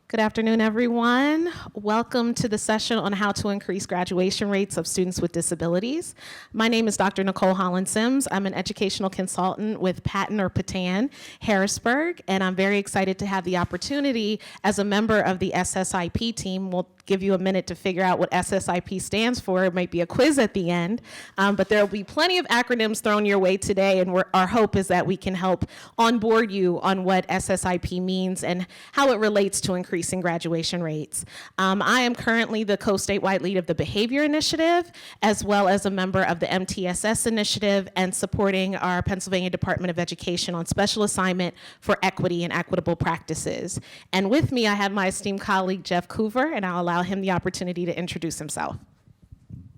Good afternoon, everyone. Welcome to the session on how to increase graduation rates of students with disabilities. My name is Dr. Nikole Hollins-Sims. I'm an educational consultant with PaTTAN, Harrisburg, and I'm very excited to have the opportunity as a member of the SSIP team. We'll give you a minute to figure out what SSIP stands for. It might be a quiz at the end, but there will be plenty of acronyms thrown your way today, and our hope is that we can help onboard you on what SSIP means and how it relates to increasing graduation rates. I am currently the co-statewide lead of the Behavior Initiative, as well as a member of the MTSS Initiative and supporting our Pennsylvania Department of Education on special assignment for equity and equitable practices. And with me, I have my esteemed colleague, Jeff Coover, and I'll allow him the opportunity to introduce himself.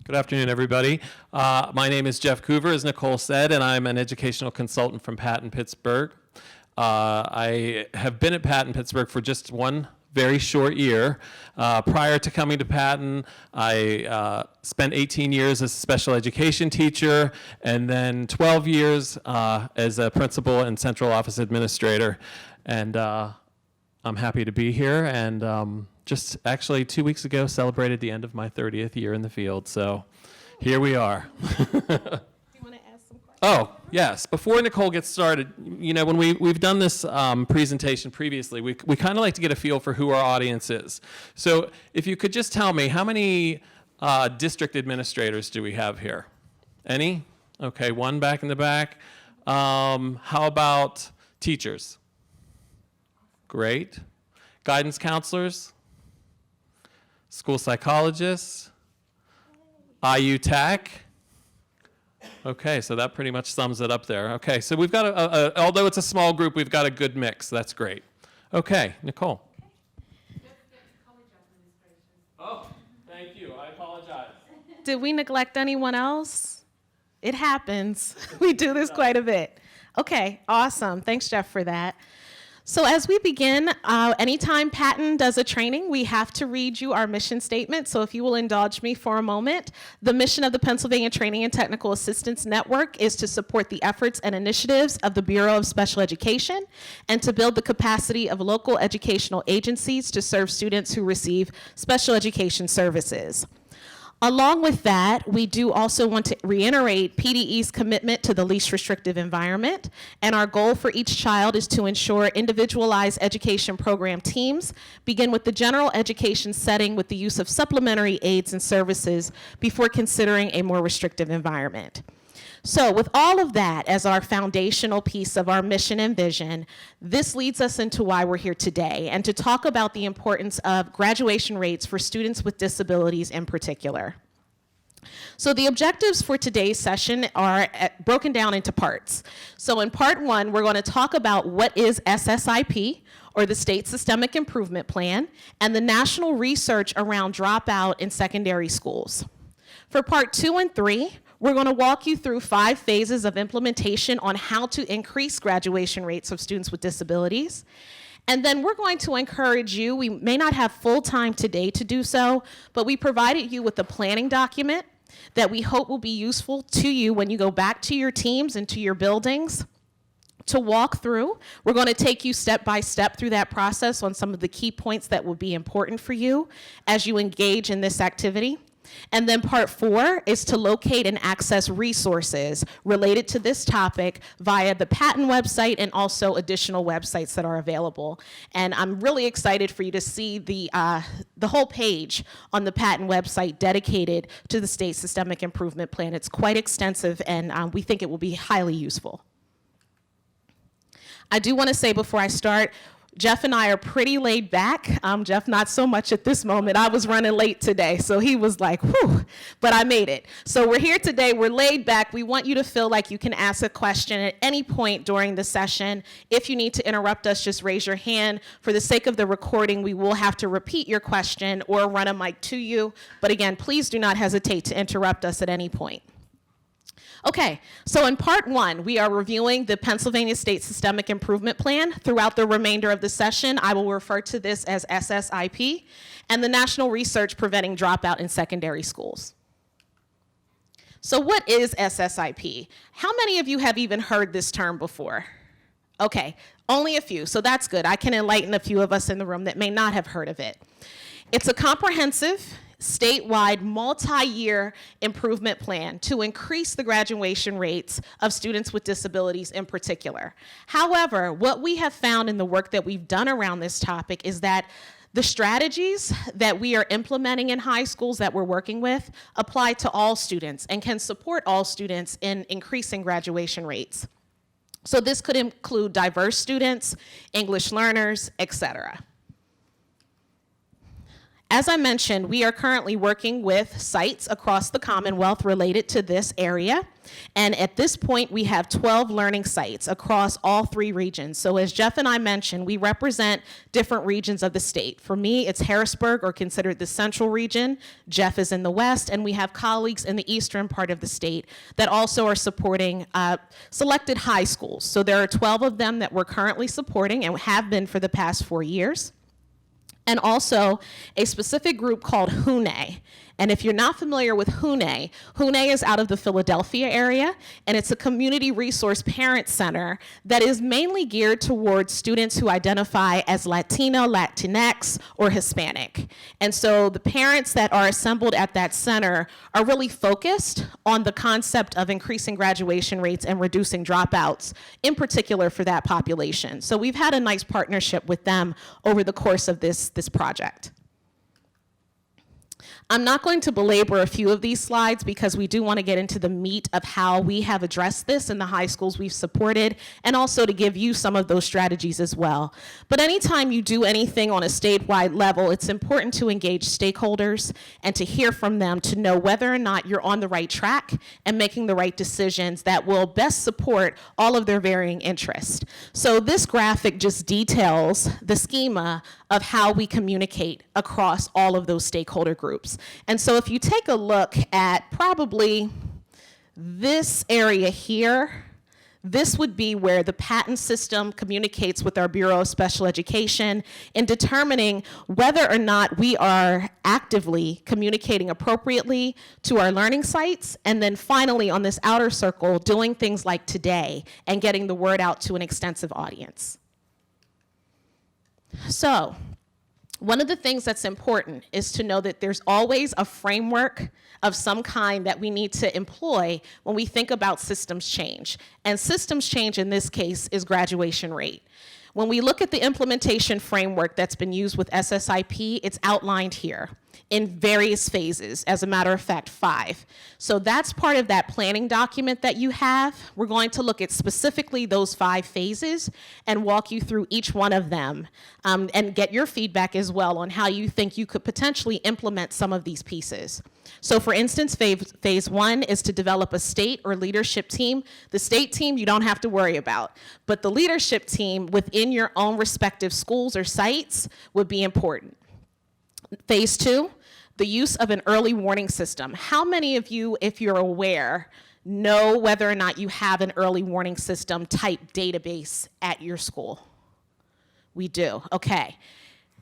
Good afternoon, everybody. My name is Jeff Coover, as Nikole said, and I'm an educational consultant from PaTTAN Pittsburgh. I have been at PaTTAN Pittsburgh for just one very short year. Prior to coming to PaTTAN, I spent 18 years as a special education teacher and then 12 years as a principal and central office administrator. And I'm happy to be here, and just actually 2 weeks ago celebrated the end of my 30th year in the field, so here we are. Do you want to ask some questions? Oh, yes. Before Nikole gets started, you know, when we've done this presentation previously, we kind of like to get a feel for who our audience is. So if you could just tell me, how many district administrators do we have here? Any? Okay, one back in the back. How about teachers? Great. Guidance counselors? School psychologists? IU TAC? Okay, so that pretty much sums it up there. Okay, so we've got although it's a small group, we've got a good mix. That's great. Okay, Nikole. Oh, thank you. I apologize. Did we neglect anyone else? It happens. We do this quite a bit. Okay, awesome. Thanks, Jeff, for that. So as we begin, anytime PaTTAN does a training, we have to read you our mission statement. So if you will indulge me for a moment, the mission of the Pennsylvania Training and Technical Assistance Network is to support the efforts and initiatives of the Bureau of Special Education and to build the capacity of local educational agencies to serve students who receive special education services. Along with that, we do also want to reiterate PDE's commitment to the least restrictive environment, and our goal for each child is to ensure individualized education program teams begin with the general education setting with the use of supplementary aids and services before considering a more restrictive environment. So with all of that as our foundational piece of our mission and vision, this leads us into why we're here today and to talk about the importance of graduation rates for students with disabilities in particular. So the objectives for today's session are broken down into parts. So in part one, we're going to talk about what is SSIP, or the State Systemic Improvement Plan, and the national research around dropout in secondary schools. For part 2 and 3, we're going to walk you through 5 phases of implementation on how to increase graduation rates of students with disabilities. And then we're going to encourage you, we may not have full time today to do so, but we provided you with a planning document that we hope will be useful to you when you go back to your teams and to your buildings to walk through. We're going to take you step by step through that process on some of the key points that will be important for you as you engage in this activity. And then part 4 is to locate and access resources related to this topic via the PaTTAN website and also additional websites that are available. And I'm really excited for you to see the whole page on the PaTTAN website dedicated to the State Systemic Improvement Plan. It's quite extensive, and we think it will be highly useful. I do want to say before I start, Jeff and I are pretty laid back. Jeff, not so much at this moment. I was running late today, so he was like, whew, but I made it. So we're here today, we're laid back. We want you to feel like you can ask a question at any point during the session. If you need to interrupt us, just raise your hand. For the sake of the recording, we will have to repeat your question or run a mic to you. But again, please do not hesitate to interrupt us at any point. Okay, so in part 1, we are reviewing the Pennsylvania State Systemic Improvement Plan. Throughout the remainder of the session, I will refer to this as SSIP and the National Research Preventing Dropout in Secondary Schools. So what is SSIP? How many of you have even heard this term before? Okay, only a few, so that's good. I can enlighten a few of us in the room that may not have heard of it. It's a comprehensive, statewide, multi-year improvement plan to increase the graduation rates of students with disabilities in particular. However, what we have found in the work that we've done around this topic is that the strategies that we are implementing in high schools that we're working with apply to all students and can support all students in increasing graduation rates. So this could include diverse students, English learners, etc. As I mentioned, we are currently working with sites across the Commonwealth related to this area. And at this point, we have 12 learning sites across all 3 regions. So as Jeff and I mentioned, we represent different regions of the state. For me, it's Harrisburg, or considered the central region. Jeff is in the west, and we have colleagues in the eastern part of the state that also are supporting selected high schools. So there are 12 of them that we're currently supporting and have been for the past 4 years. And also a specific group called Hune. And if you're not familiar with Hune, Hune is out of the Philadelphia area, and it's a community resource parent center that is mainly geared towards students who identify as Latino, Latinx, or Hispanic. And so the parents that are assembled at that center are really focused on the concept of increasing graduation rates and reducing dropouts, in particular for that population. So we've had a nice partnership with them over the course of this project. I'm not going to belabor a few of these slides because we do want to get into the meat of how we have addressed this in the high schools we've supported, and also to give you some of those strategies as well. But anytime you do anything on a statewide level, it's important to engage stakeholders and to hear from them to know whether or not you're on the right track and making the right decisions that will best support all of their varying interests. So this graphic just details the schema of how we communicate across all of those stakeholder groups. And so if you take a look at probably this area here, this would be where the PaTTAN system communicates with our Bureau of Special Education in determining whether or not we are actively communicating appropriately to our learning sites, and then finally on this outer circle, doing things like today and getting the word out to an extensive audience. So, one of the things that's important is to know that there's always a framework of some kind that we need to employ when we think about systems change. And systems change in this case is graduation rate. When we look at the implementation framework that's been used with SSIP, it's outlined here in various phases, as a matter of fact, 5. So that's part of that planning document that you have. We're going to look at specifically those 5 phases and walk you through each one of them and get your feedback as well on how you think you could potentially implement some of these pieces. So for instance, phase 1 is to develop a state or leadership team. The state team you don't have to worry about, but the leadership team within your own respective schools or sites would be important. Phase 2, the use of an early warning system. How many of you, if you're aware, know whether or not you have an early warning system type database at your school? We do, okay.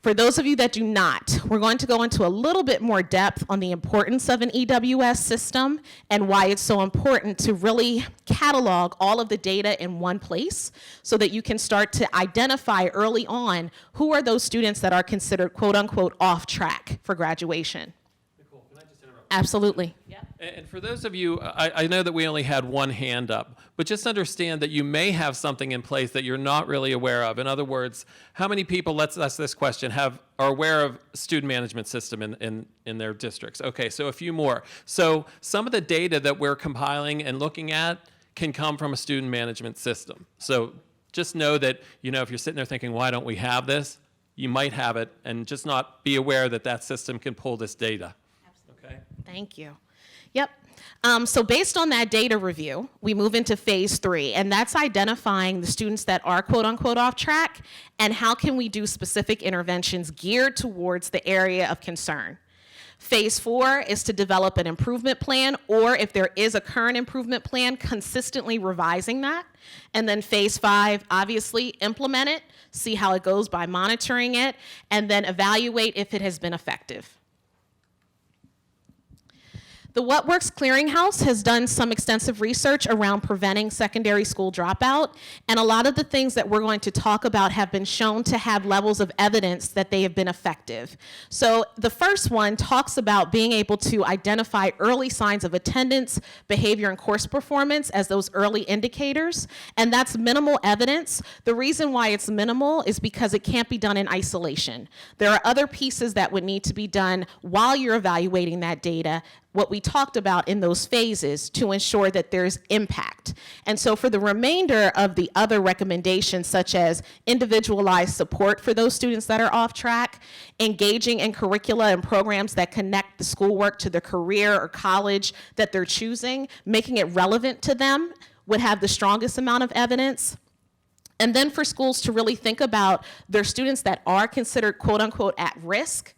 For those of you that do not, we're going to go into a little bit more depth on the importance of an EWS system and why it's so important to really catalog all of the data in one place so that you can start to identify early on who are those students that are considered quote unquote off track for graduation. Nikole, can I just interrupt? Absolutely. Yeah. And for those of you, I know that we only had one hand up, but just understand that you may have something in place that you're not really aware of. In other words, how many people, let's ask this question, are aware of student management system in their districts? Okay, so a few more. So some of the data that we're compiling and looking at can come from a student management system. So just know that, if you're sitting there thinking, why don't we have this? You might have it, and just not be aware that that system can pull this data. Absolutely. Okay? Thank you. Yep. So based on that data review, we move into phase 3, and that's identifying the students that are quote unquote off track and how can we do specific interventions geared towards the area of concern. Phase 4 is to develop an improvement plan, or if there is a current improvement plan, consistently revising that. And then phase 5, obviously implement it, see how it goes by monitoring it, and then evaluate if it has been effective. The What Works Clearinghouse has done some extensive research around preventing secondary school dropout, and a lot of the things that we're going to talk about have been shown to have levels of evidence that they have been effective. So the first one talks about being able to identify early signs of attendance, behavior, and course performance as those early indicators, and that's minimal evidence. The reason why it's minimal is because it can't be done in isolation. There are other pieces that would need to be done while you're evaluating that data, what we talked about in those phases, to ensure that there's impact. And so for the remainder of the other recommendations, such as individualized support for those students that are off track, engaging in curricula and programs that connect the schoolwork to the career or college that they're choosing, making it relevant to them, would have the strongest amount of evidence. And then for schools to really think about their students that are considered quote unquote at risk,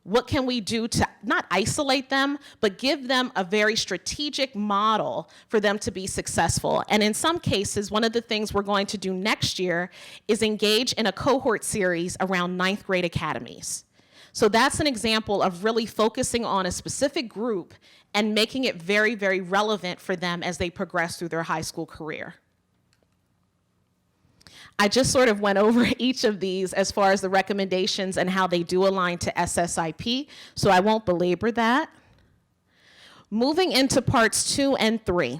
what can we do to not isolate them, but give them a very strategic model for them to be successful? And in some cases, one of the things we're going to do next year is engage in a cohort series around 9th grade academies. So that's an example of really focusing on a specific group and making it very, very relevant for them as they progress through their high school career. I just sort of went over each of these as far as the recommendations and how they do align to SSIP, so I won't belabor that. Moving into parts 2 and 3,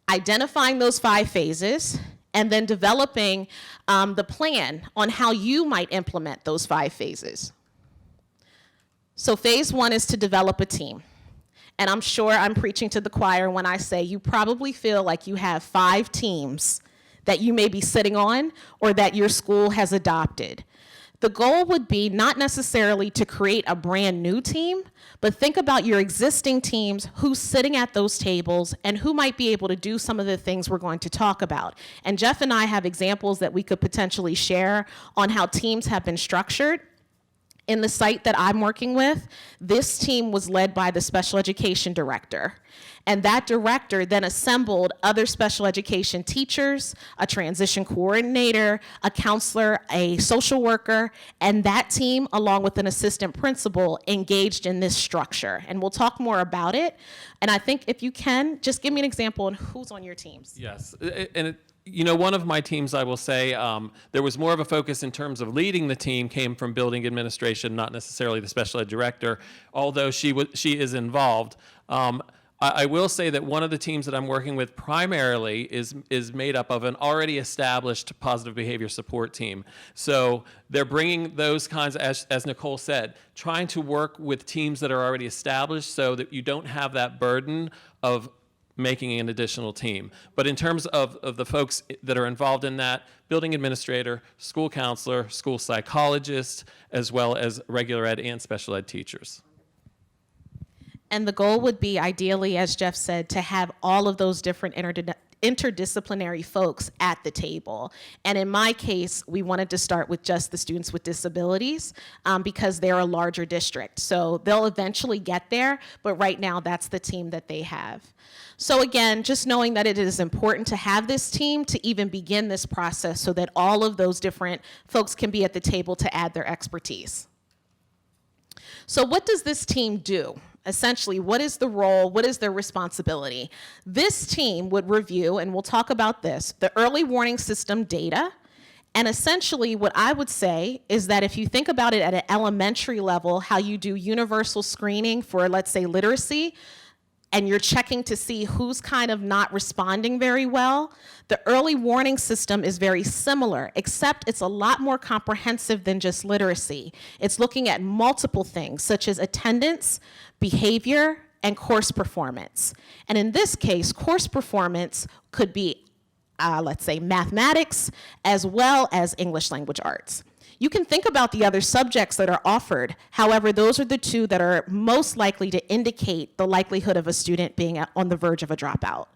identifying those 5 phases, and then developing the plan on how you might implement those 5 phases. So phase 1 is to develop a team. And I'm sure I'm preaching to the choir when I say you probably feel like you have 5 teams that you may be sitting on or that your school has adopted. The goal would be not necessarily to create a brand new team, but think about your existing teams, who's sitting at those tables, and who might be able to do some of the things we're going to talk about. And Jeff and I have examples that we could potentially share on how teams have been structured. In the site that I'm working with, this team was led by the special education director. And that director then assembled other special education teachers, a transition coordinator, a counselor, a social worker, and that team, along with an assistant principal, engaged in this structure. And we'll talk more about it. And I think if you can, just give me an example on who's on your teams. Yes, you know, one of my teams, I will say, there was more of a focus in terms of leading the team, came from building administration, not necessarily the special ed director, although she is involved. I will say that one of the teams that I'm working with primarily is made up of an already established positive behavior support team. So they're bringing those kinds, as Nikole said, trying to work with teams that are already established so that you don't have that burden of making an additional team. But in terms of the folks that are involved in that, building administrator, school counselor, school psychologist, as well as regular ed and special ed teachers. And the goal would be, ideally, as Jeff said, to have all of those different interdisciplinary folks at the table. And in my case, we wanted to start with just the students with disabilities because they're a larger district. So they'll eventually get there, but right now that's the team that they have. So again, just knowing that it is important to have this team to even begin this process so that all of those different folks can be at the table to add their expertise. So what does this team do? Essentially, what is the role? What is their responsibility? This team would review, and we'll talk about this, the early warning system data. And essentially, what I would say is that if you think about it at an elementary level, how you do universal screening for, let's say, literacy, and you're checking to see who's kind of not responding very well, the early warning system is very similar, except it's a lot more comprehensive than just literacy. It's looking at multiple things, such as attendance, behavior, and course performance. And in this case, course performance could be, let's say, mathematics, as well as English language arts. You can think about the other subjects that are offered. However, those are the 2 that are most likely to indicate the likelihood of a student being on the verge of a dropout.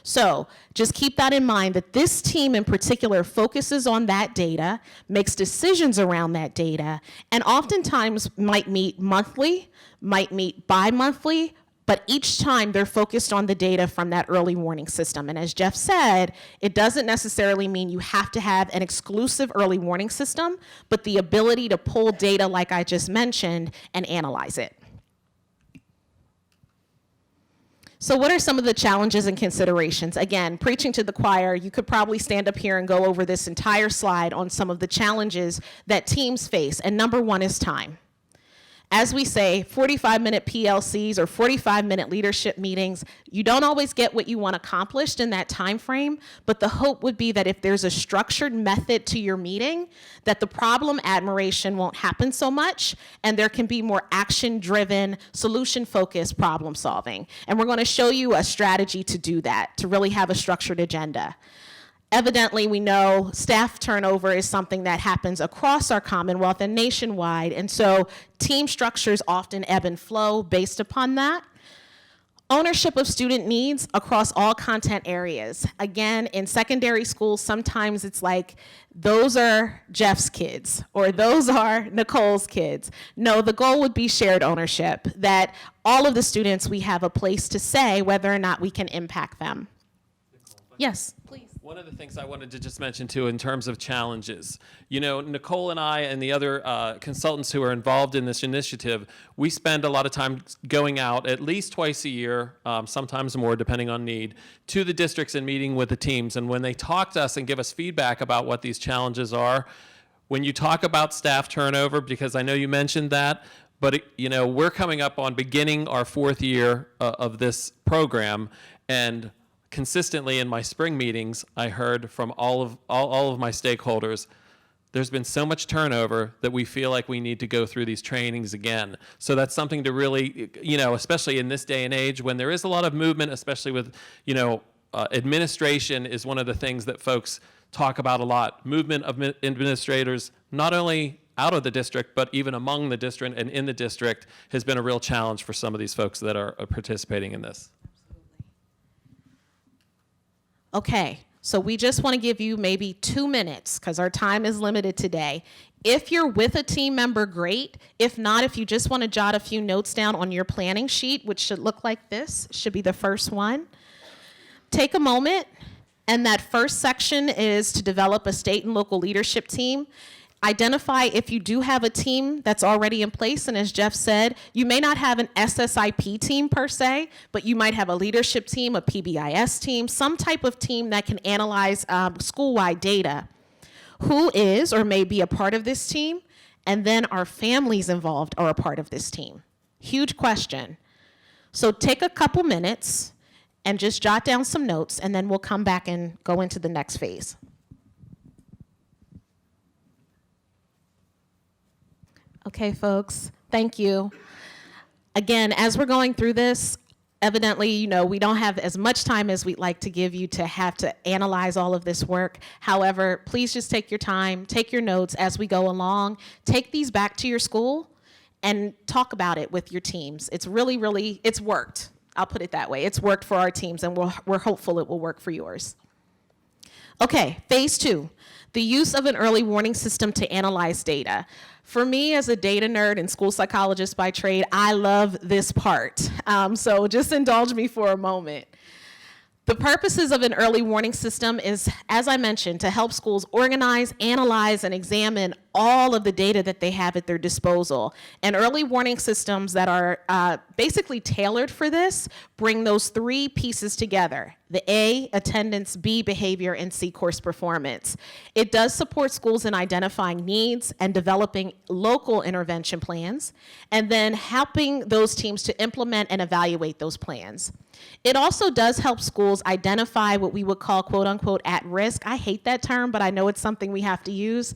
So just keep that in mind, that this team in particular focuses on that data, makes decisions around that data, and oftentimes might meet monthly, might meet bi-monthly, but each time they're focused on the data from that early warning system. And as Jeff said, it doesn't necessarily mean you have to have an exclusive early warning system, but the ability to pull data like I just mentioned and analyze it. So what are some of the challenges and considerations? Again, preaching to the choir, you could probably stand up here and go over this entire slide on some of the challenges that teams face, and number one is time. As we say, 45-minute PLCs or 45-minute leadership meetings, you don't always get what you want accomplished in that time frame, but the hope would be that if there's a structured method to your meeting, that the problem admiration won't happen so much, and there can be more action-driven, solution-focused problem solving. And we're going to show you a strategy to do that, to really have a structured agenda. Evidently, we know staff turnover is something that happens across our Commonwealth and nationwide, and so team structures often ebb and flow based upon that. Ownership of student needs across all content areas. Again, in secondary schools, sometimes it's like, those are Jeff's kids, or those are Nikole's kids. No, the goal would be shared ownership, that all of the students, we have a place to say whether or not we can impact them. Yes, please. One of the things I wanted to just mention too in terms of challenges, you know, Nikole and I and the other consultants who are involved in this initiative, we spend a lot of time going out at least twice a year, sometimes more depending on need, to the districts and meeting with the teams. And when they talk to us and give us feedback about what these challenges are, when you talk about staff turnover, because I know you mentioned that, but you know, we're coming up on beginning our 4th year of this program, and consistently in my spring meetings, I heard from all of my stakeholders, there's been so much turnover that we feel like we need to go through these trainings again. So that's something to really, you know, especially in this day and age when there is a lot of movement, especially with, you know, administration is one of the things that folks talk about a lot. Movement of administrators, not only out of the district, but even among the district and in the district, has been a real challenge for some of these folks that are participating in this. Okay, so we just want to give you maybe 2 minutes because our time is limited today. If you're with a team member, great. If not, if you just want to jot a few notes down on your planning sheet, which should look like this, should be the first one. Take a moment, and that first section is to develop a state and local leadership team. Identify if you do have a team that's already in place, and as Jeff said, you may not have an SSIP team per se, but you might have a leadership team, a PBIS team, some type of team that can analyze school-wide data. Who is or may be a part of this team, and then are families involved or a part of this team? Huge question. So take a couple minutes and just jot down some notes, and then we'll come back and go into the next phase. Okay, folks, thank you. Again, as we're going through this, evidently, you know, we don't have as much time as we'd like to give you to have to analyze all of this work. However, please just take your time, take your notes as we go along, take these back to your school and talk about it with your teams. It's really, it's worked. I'll put it that way. It's worked for our teams, and we're hopeful it will work for yours. Okay, phase 2, the use of an early warning system to analyze data. For me, as a data nerd and school psychologist by trade, I love this part. So just indulge me for a moment. The purposes of an early warning system is, as I mentioned, to help schools organize, analyze, and examine all of the data that they have at their disposal. And early warning systems that are basically tailored for this bring those 3 pieces together: the A, attendance; B, behavior; and C, course performance. It does support schools in identifying needs and developing local intervention plans, and then helping those teams to implement and evaluate those plans. It also does help schools identify what we would call quote unquote at risk. I hate that term, but I know it's something we have to use.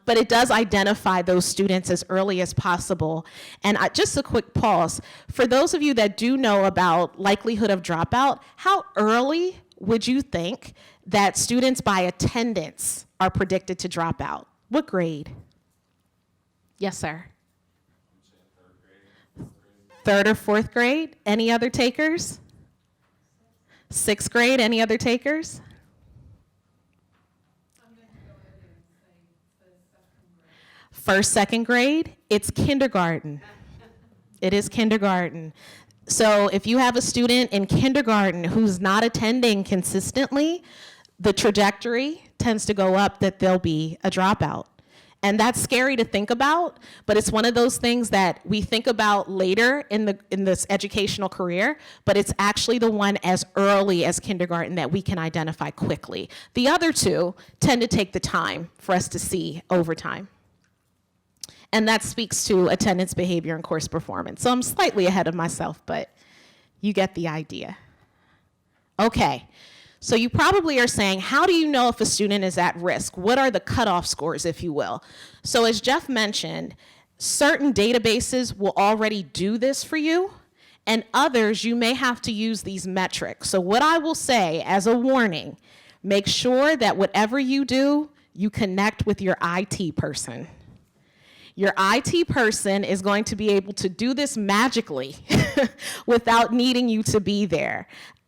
But it does identify those students as early as possible. And just a quick pause. For those of you that do know about likelihood of dropout, how early would you think that students by attendance are predicted to drop out? What grade? Yes, sir. 3rd or 4th grade? Any other takers? 6th grade? Any other takers? First, 2nd grade? It's kindergarten. It is kindergarten. So if you have a student in kindergarten who's not attending consistently, the trajectory tends to go up that there'll be a dropout. And that's scary to think about, but it's one of those things that we think about later in this educational career, but it's actually the one as early as kindergarten that we can identify quickly. The other two tend to take the time for us to see over time. And that speaks to attendance, behavior, and course performance. So I'm slightly ahead of myself, but you get the idea. Okay. So you probably are saying, how do you know if a student is at risk? What are the cutoff scores, if you will? So as Jeff mentioned, certain databases will already do this for you, and others you may have to use these metrics. So what I will say as a warning, make sure that whatever you do, you connect with your IT person. Your IT person is going to be able to do this magically without needing you to be there,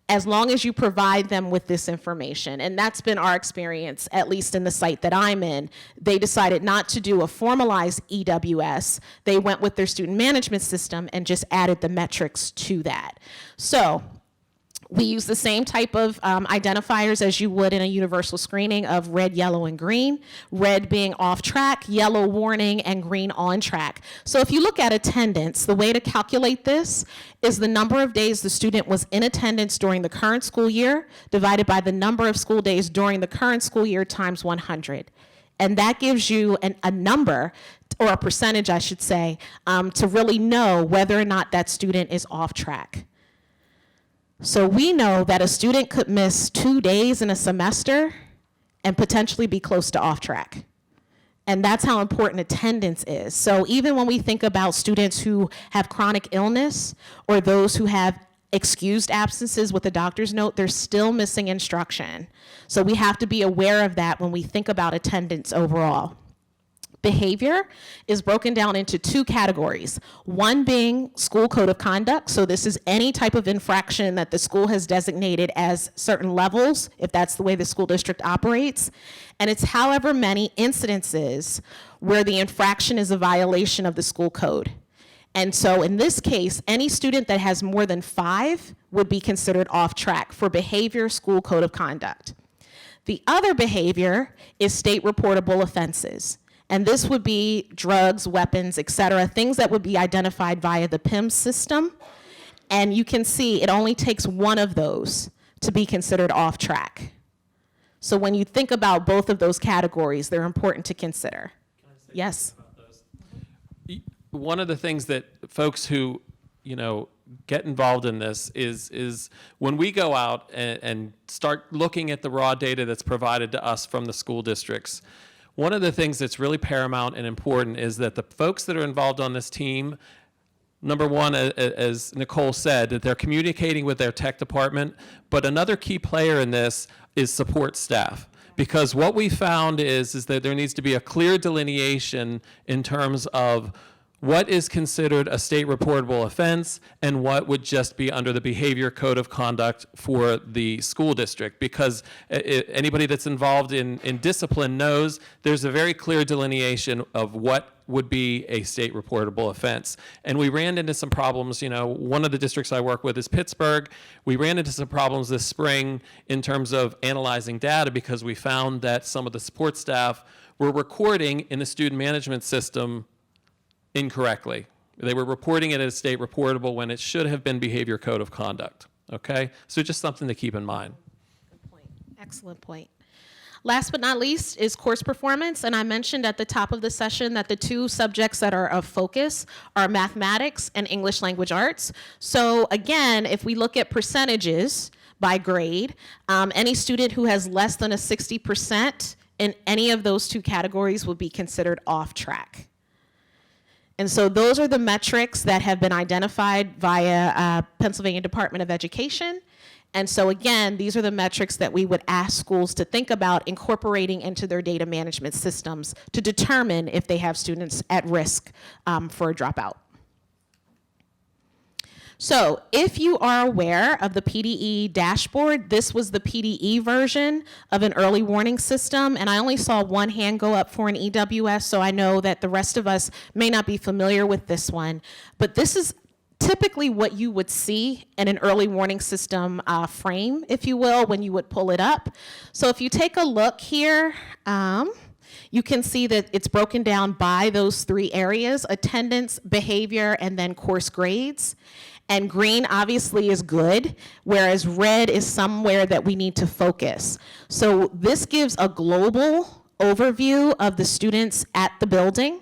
as long as you provide them with this information. And that's been our experience, at least in the site that I'm in. They decided not to do a formalized EWS. They went with their student management system and just added the metrics to that. So we use the same type of identifiers as you would in a universal screening of red, yellow, and green. Red being off track, yellow warning, and green on track. So if you look at attendance, the way to calculate this is the number of days the student was in attendance during the current school year divided by the number of school days during the current school year times 100. And that gives you a number, or a percentage, I should say, to really know whether or not that student is off track. So we know that a student could miss 2 days in a semester and potentially be close to off track. And that's how important attendance is. So even when we think about students who have chronic illness or those who have excused absences with a doctor's note, they're still missing instruction. So we have to be aware of that when we think about attendance overall. Behavior is broken down into two categories. One being school code of conduct. So this is any type of infraction that the school has designated as certain levels, if that's the way the school district operates. And it's however many incidences where the infraction is a violation of the school code. And so in this case, any student that has more than 5 would be considered off track for behavior school code of conduct. The other behavior is state reportable offenses. And this would be drugs, weapons, et cetera, things that would be identified via the PIMS system. And you can see it only takes one of those to be considered off track. So when you think about both of those categories, they're important to consider. Can I say Yes. something about those? One of the things that folks who, get involved in this is when we go out and start looking at the raw data that's provided to us from the school districts. One of the things that's really paramount and important is that the folks that are involved on this team, number one, as Nikole said, that they're communicating with their tech department, but another key player in this is support staff. Because what we found is that there needs to be a clear delineation in terms of what is considered a state reportable offense and what would just be under the behavior code of conduct for the school district. Because anybody that's involved in discipline knows there's a very clear delineation of what would be a state reportable offense. And we ran into some problems. One of the districts I work with is Pittsburgh. We ran into some problems this spring in terms of analyzing data because we found that some of the support staff were recording in the student management system incorrectly. They were reporting it as state reportable when it should have been behavior code of conduct. Okay? So just something to keep in mind. Good point. Excellent point. Last but not least is course performance. And I mentioned at the top of the session that the 2 subjects that are of focus are mathematics and English language arts. So again, if we look at percentages by grade, any student who has less than a 60% in any of those 2 categories would be considered off track. And so those are the metrics that have been identified via Pennsylvania Department of Education. And so again, these are the metrics that we would ask schools to think about incorporating into their data management systems to determine if they have students at risk for a dropout. So if you are aware of the PDE dashboard, this was the PDE version of an early warning system, and I only saw one hand go up for an EWS, so I know that the rest of us may not be familiar with this one. But this is typically what you would see in an early warning system frame, if you will, when you would pull it up. So if you take a look here, You can see that it's broken down by those 3 areas: attendance, behavior, and then course grades. And green obviously is good, whereas red is somewhere that we need to focus. So this gives a global overview of the students at the building.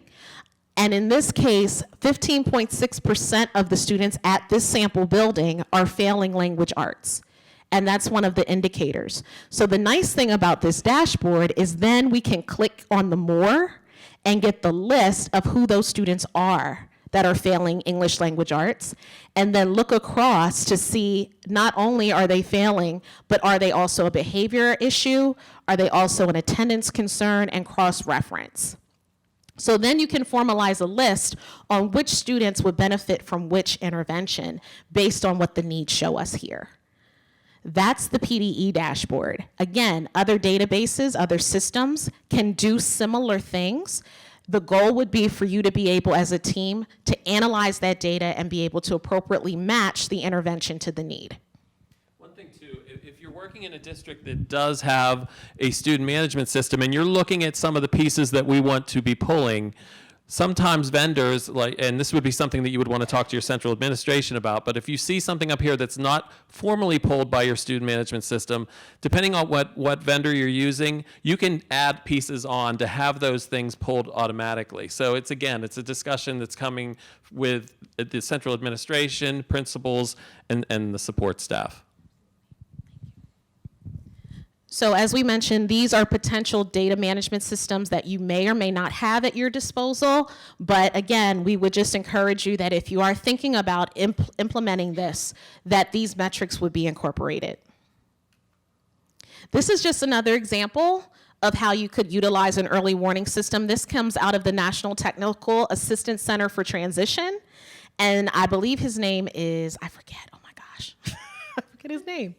And in this case, 15.6% of the students at this sample building are failing language arts. And that's one of the indicators. So the nice thing about this dashboard is then we can click on the more and get the list of who those students are that are failing English language arts, and then look across to see not only are they failing, but are they also a behavior issue? Are they also an attendance concern, and cross-reference? So then you can formalize a list on which students would benefit from which intervention based on what the needs show us here. That's the PDE dashboard. Again, other databases, other systems can do similar things. The goal would be for you to be able as a team to analyze that data and be able to appropriately match the intervention to the need. One thing too, if you're working in a district that does have a student management system and you're looking at some of the pieces that we want to be pulling, sometimes vendors, and this would be something that you would want to talk to your central administration about, but if you see something up here that's not formally pulled by your student management system, depending on what vendor you're using, you can add pieces on to have those things pulled automatically. So it's a discussion that's coming with the central administration, principals, and the support staff. So as we mentioned, these are potential data management systems that you may or may not have at your disposal. But again, we would just encourage you that if you are thinking about implementing this, that these metrics would be incorporated. This is just another example of how you could utilize an early warning system. This comes out of the National Technical Assistance Center for Transition. And I believe his name is, I forget, oh my gosh, I forget his name.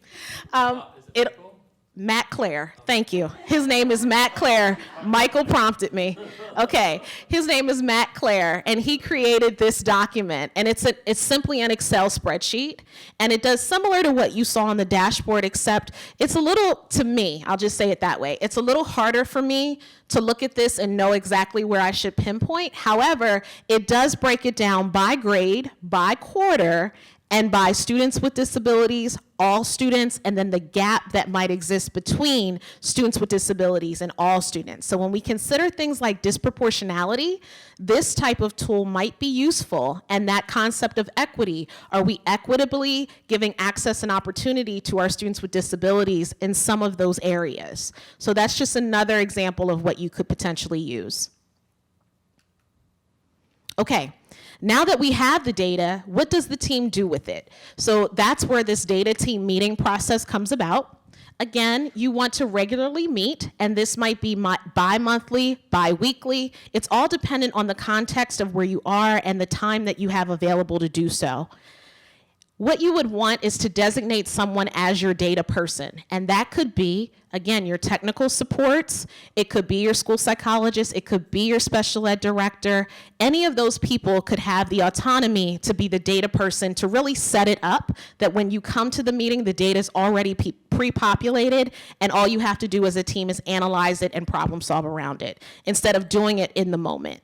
Matt Clare, thank you. His name is Matt Clare. Michael prompted me. Okay, his name is Matt Clare, and he created this document, and it's simply an Excel spreadsheet, and it does similar to what you saw on the dashboard, except it's a little, to me, I'll just say it that way, it's a little harder for me to look at this and know exactly where I should pinpoint. However, it does break it down by grade, by quarter, and by students with disabilities, all students, and then the gap that might exist between students with disabilities and all students. So when we consider things like disproportionality, this type of tool might be useful, and that concept of equity, are we equitably giving access and opportunity to our students with disabilities in some of those areas? So that's just another example of what you could potentially use. Okay. Now that we have the data, what does the team do with it? So that's where this data team meeting process comes about. Again, you want to regularly meet, and this might be bi-monthly, bi-weekly. It's all dependent on the context of where you are and the time that you have available to do so. What you would want is to designate someone as your data person, and that could be, again, your technical supports, it could be your school psychologist, it could be your special ed director. Any of those people could have the autonomy to be the data person to really set it up that when you come to the meeting, the data is already pre-populated, and all you have to do as a team is analyze it and problem solve around it, instead of doing it in the moment.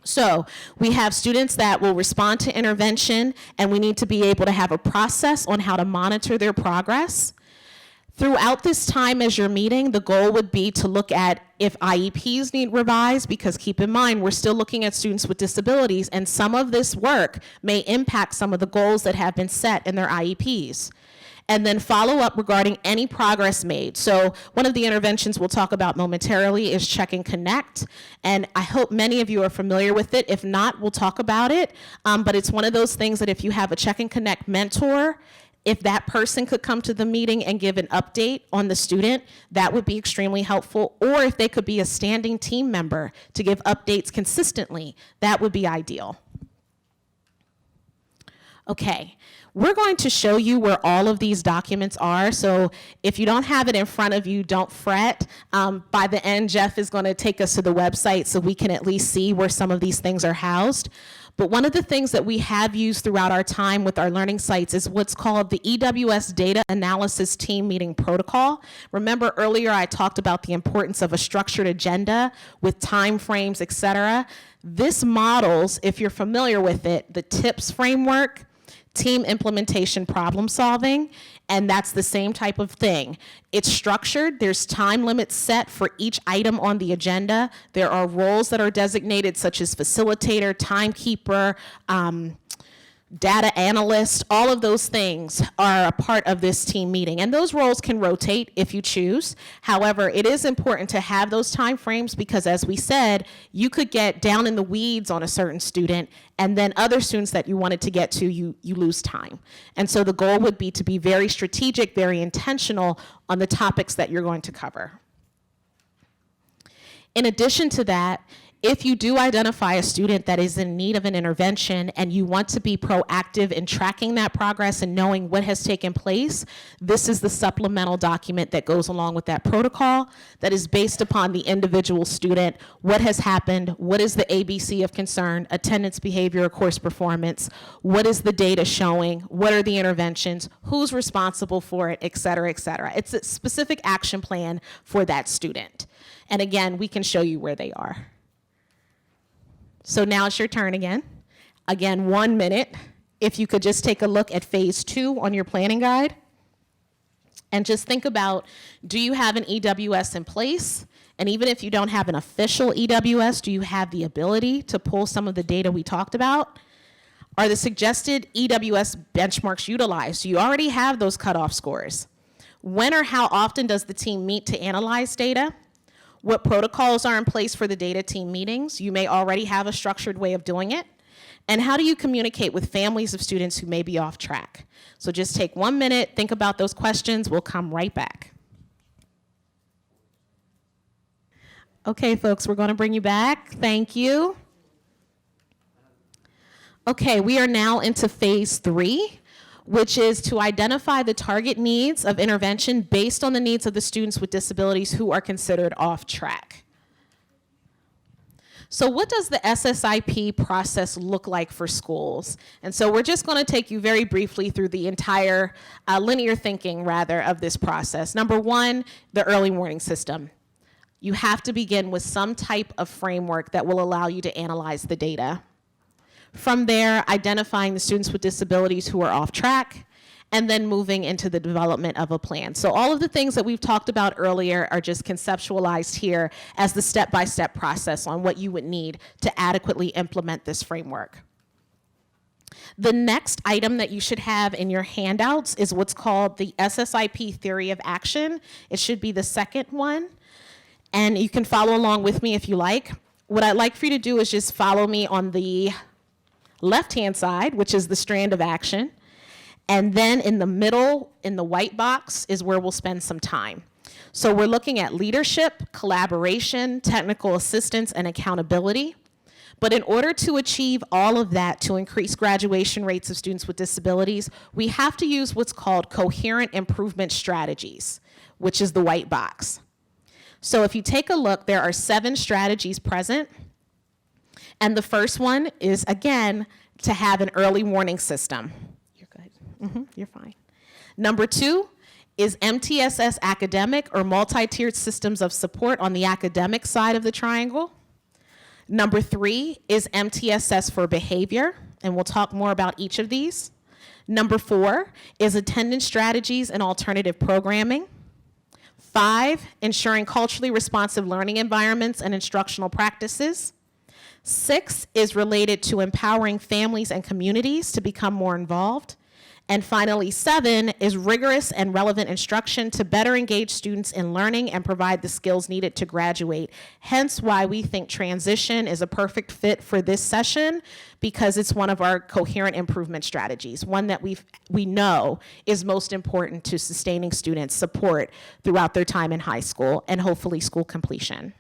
So we have students that will respond to intervention, and we need to be able to have a process on how to monitor their progress. Throughout this time as you're meeting, the goal would be to look at if IEPs need revised, because keep in mind, we're still looking at students with disabilities, and some of this work may impact some of the goals that have been set in their IEPs. And then follow up regarding any progress made. So one of the interventions we'll talk about momentarily is Check and Connect. And I hope many of you are familiar with it. If not, we'll talk about it. But it's one of those things that if you have a Check and Connect mentor, if that person could come to the meeting and give an update on the student, that would be extremely helpful. Or if they could be a standing team member to give updates consistently, that would be ideal. Okay. We're going to show you where all of these documents are. So if you don't have it in front of you, don't fret. By the end, Jeff is going to take us to the website so we can at least see where some of these things are housed. But one of the things that we have used throughout our time with our learning sites is what's called the EWS Data Analysis Team Meeting Protocol. Remember earlier I talked about the importance of a structured agenda with time frames, et cetera. This models, if you're familiar with it, the TIPS framework, team implementation problem solving, and that's the same type of thing. It's structured, there's time limits set for each item on the agenda. There are roles that are designated such as facilitator, timekeeper, data analyst. All of those things are a part of this team meeting, and those roles can rotate if you choose. However, it is important to have those time frames because, as we said, you could get down in the weeds on a certain student, and then other students that you wanted to get to, you lose time. And so the goal would be to be very strategic, very intentional on the topics that you're going to cover. In addition to that, if you do identify a student that is in need of an intervention and you want to be proactive in tracking that progress and knowing what has taken place, this is the supplemental document that goes along with that protocol that is based upon the individual student, what has happened, what is the ABC of concern, attendance, behavior, course performance, what is the data showing, what are the interventions, who's responsible for it, et cetera, et cetera. It's a specific action plan for that student. And again, we can show you where they are. So now it's your turn again. Again, 1 minute. If you could just take a look at phase 2 on your planning guide and just think about, do you have an EWS in place? And even if you don't have an official EWS, do you have the ability to pull some of the data we talked about? Are the suggested EWS benchmarks utilized? Do you already have those cutoff scores? When or how often does the team meet to analyze data? What protocols are in place for the data team meetings? You may already have a structured way of doing it. And how do you communicate with families of students who may be off track? So just take 1 minute, think about those questions. We'll come right back. Okay, folks, we're going to bring you back. Thank you. Okay, we are now into phase 3, which is to identify the target needs of intervention based on the needs of the students with disabilities who are considered off track. So what does the SSIP process look like for schools? And so we're just going to take you very briefly through the entire linear thinking, rather, of this process. Number 1, the early warning system. You have to begin with some type of framework that will allow you to analyze the data. From there, identifying the students with disabilities who are off track, and then moving into the development of a plan. So all of the things that we've talked about earlier are just conceptualized here as the step-by-step process on what you would need to adequately implement this framework. The next item that you should have in your handouts is what's called the SSIP theory of action. It should be the second one, and you can follow along with me if you like. What I'd like for you to do is just follow me on the left-hand side, which is the strand of action. And then in the middle, in the white box, is where we'll spend some time. So we're looking at leadership, collaboration, technical assistance, and accountability. But in order to achieve all of that, to increase graduation rates of students with disabilities, we have to use what's called coherent improvement strategies, which is the white box. So if you take a look, there are 7 strategies present. And the first one is, again, to have an early warning system. You're good. You're fine. Number 2 is MTSS academic or multi-tiered systems of support on the academic side of the triangle. Number 3 is MTSS for behavior, and we'll talk more about each of these. Number 4 is attendance strategies and alternative programming. 5, ensuring culturally responsive learning environments and instructional practices. 6 is related to empowering families and communities to become more involved. And finally, 7 is rigorous and relevant instruction to better engage students in learning and provide the skills needed to graduate. Hence why we think transition is a perfect fit for this session, because it's one of our coherent improvement strategies, one that we know is most important to sustaining students' support throughout their time in high school and hopefully school completion.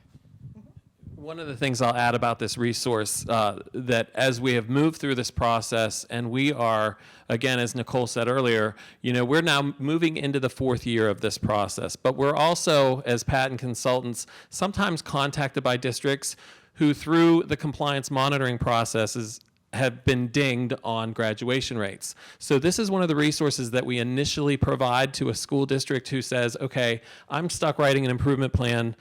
One of the things I'll add about this resource, that as we have moved through this process, and we are, again, as Nikole said earlier, we're now moving into the 4th year of this process, but we're also, as PaTTAN consultants, sometimes contacted by districts who, through the compliance monitoring processes, have been dinged on graduation rates. So this is one of the resources that we initially provide to a school district who says, okay, I'm stuck writing an improvement plan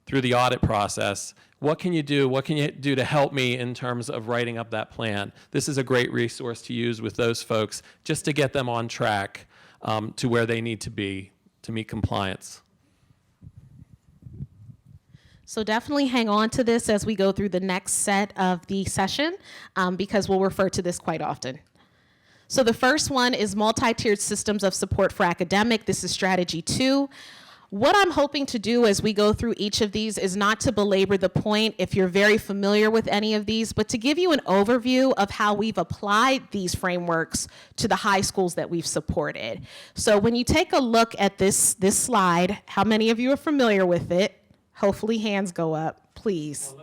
through the audit process. What can you do? What can you do to help me in terms of writing up that plan? This is a great resource to use with those folks just to get them on track to where they need to be to meet compliance. So definitely hang on to this as we go through the next set of the session, because we'll refer to this quite often. So the first one is multi-tiered systems of support for academic. This is strategy 2. What I'm hoping to do as we go through each of these is not to belabor the point if you're very familiar with any of these, but to give you an overview of how we've applied these frameworks to the high schools that we've supported. So when you take a look at this slide, how many of you are familiar with it? Hopefully hands go up, please.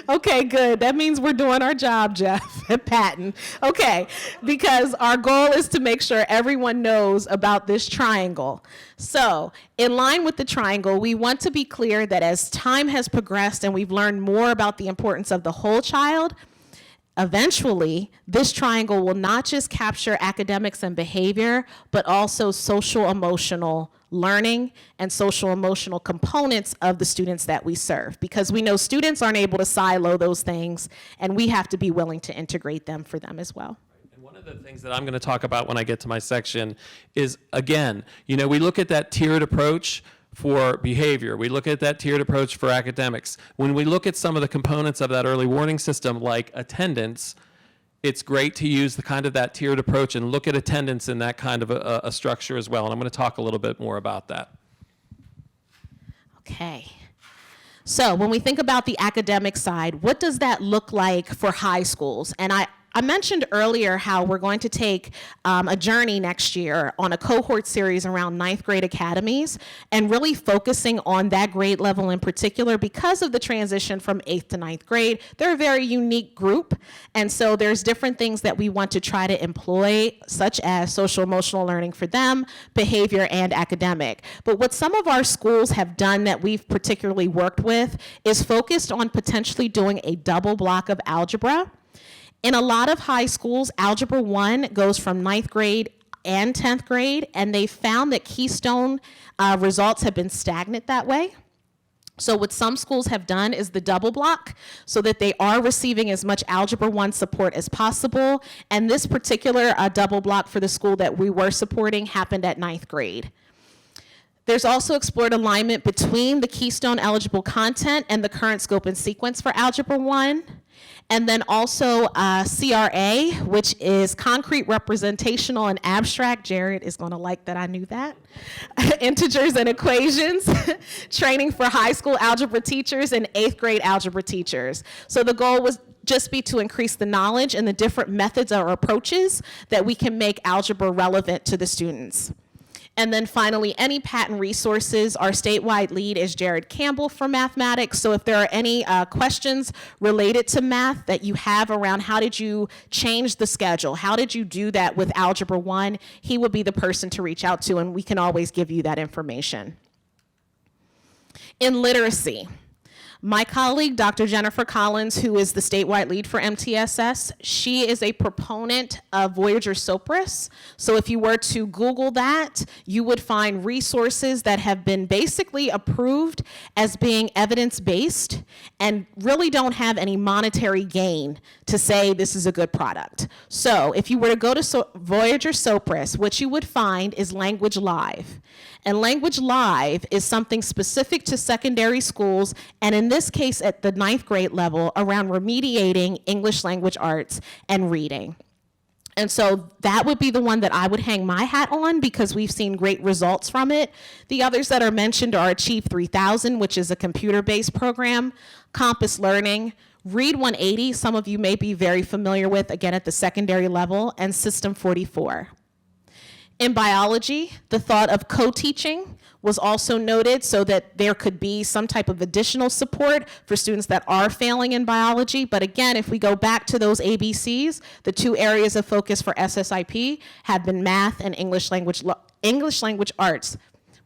Okay, good. That means we're doing our job, Jeff, at PaTTAN. Okay, because our goal is to make sure everyone knows about this triangle. So, in line with the triangle, we want to be clear that as time has progressed and we've learned more about the importance of the whole child, eventually, this triangle will not just capture academics and behavior, but also social emotional learning and social emotional components of the students that we serve, because we know students aren't able to silo those things, and we have to be willing to integrate them for them as well. And one of the things that I'm going to talk about when I get to my section is, again, we look at that tiered approach for behavior. We look at that tiered approach for academics. When we look at some of the components of that early warning system, like attendance, it's great to use the kind of that tiered approach and look at attendance in that kind of a structure as well. And I'm going to talk a little bit more about that. Okay. So when we think about the academic side, what does that look like for high schools? And I mentioned earlier how we're going to take a journey next year on a cohort series around 9th grade academies and really focusing on that grade level in particular because of the transition from 8th to 9th grade. They're a very unique group, and so there's different things that we want to try to employ, such as social emotional learning for them, behavior, and academic. But what some of our schools have done that we've particularly worked with is focused on potentially doing a double block of algebra. In a lot of high schools, Algebra 1 goes from 9th grade and 10th grade, and they found that Keystone results have been stagnant that way. So what some schools have done is the double block so that they are receiving as much Algebra 1 support as possible, and this particular double block for the school that we were supporting happened at 9th grade. There's also explored alignment between the Keystone eligible content and the current scope and sequence for Algebra 1. And then also CRA, which is concrete, representational, and abstract. Jared is going to like that I knew that. Integers and equations, training for high school algebra teachers and 8th grade algebra teachers. So the goal was just be to increase the knowledge and the different methods or approaches that we can make algebra relevant to the students. And then finally, any PaTTAN resources, our statewide lead is Jared Campbell for mathematics. So if there are any questions related to math that you have around how did you change the schedule, how did you do that with Algebra 1, he would be the person to reach out to, and we can always give you that information. In literacy, my colleague, Dr. Jennifer Collins, who is the statewide lead for MTSS, she is a proponent of Voyager Sopris. So if you were to Google that, you would find resources that have been basically approved as being evidence-based and really don't have any monetary gain to say this is a good product. So if you were to go to Voyager Sopris, what you would find is Language Live. And Language Live is something specific to secondary schools, and in this case at the 9th grade level, around remediating English language arts and reading. And so that would be the one that I would hang my hat on because we've seen great results from it. The others that are mentioned are Achieve 3000, which is a computer-based program, Compass Learning, Read 180, some of you may be very familiar with, again at the secondary level, and System 44. In biology, the thought of co-teaching was also noted so that there could be some type of additional support for students that are failing in biology. But again, if we go back to those ABCs, the 2 areas of focus for SSIP have been math and English language arts.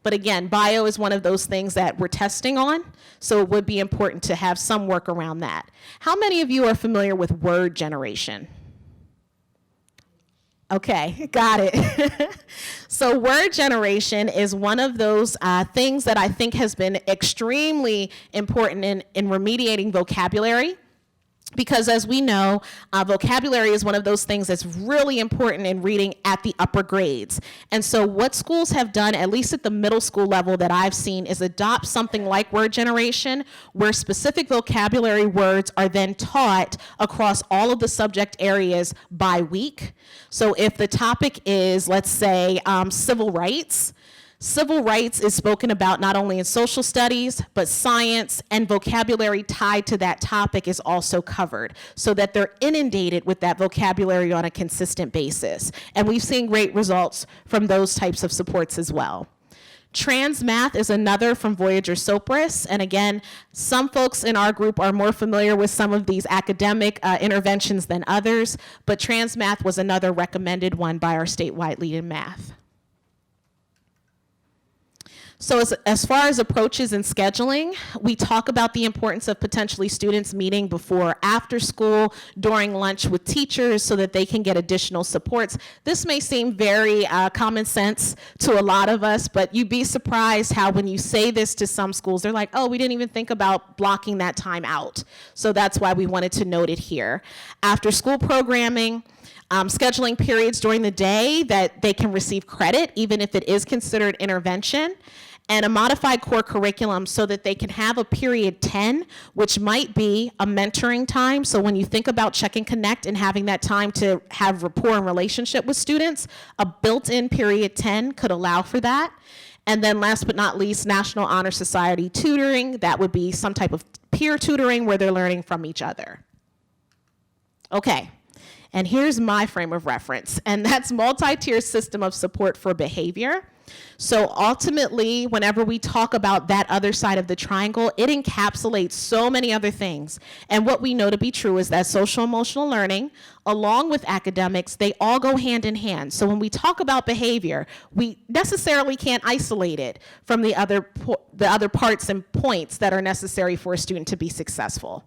But again, bio is one of those things that we're testing on, so it would be important to have some work around that. How many of you are familiar with word generation? Okay, got it. So word generation is one of those things that I think has been extremely important in remediating vocabulary. Because as we know, vocabulary is one of those things that's really important in reading at the upper grades. And so what schools have done, at least at the middle school level that I've seen, is adopt something like word generation, where specific vocabulary words are then taught across all of the subject areas by week. So if the topic is, let's say, civil rights, civil rights is spoken about not only in social studies, but science and vocabulary tied to that topic is also covered so that they're inundated with that vocabulary on a consistent basis. And we've seen great results from those types of supports as well. Trans math is another from Voyager Sopris. And again, some folks in our group are more familiar with some of these academic interventions than others, but trans math was another recommended one by our statewide lead in math. So as far as approaches and scheduling, we talk about the importance of potentially students meeting before or after school, during lunch with teachers so that they can get additional supports. This may seem very common sense to a lot of us, but you'd be surprised how when you say this to some schools, they're like, oh, we didn't even think about blocking that time out. So that's why we wanted to note it here. After school programming, scheduling periods during the day that they can receive credit, even if it is considered intervention, and a modified core curriculum so that they can have a period 10, which might be a mentoring time. So when you think about Check and Connect and having that time to have rapport and relationship with students, a built-in period 10 could allow for that. And then last but not least, National Honor Society tutoring. That would be some type of peer tutoring where they're learning from each other. Okay. And here's my frame of reference, and that's multi-tier system of support for behavior. So ultimately, whenever we talk about that other side of the triangle, it encapsulates so many other things. And what we know to be true is that social emotional learning, along with academics, they all go hand in hand. So when we talk about behavior, we necessarily can't isolate it from the other parts and points that are necessary for a student to be successful.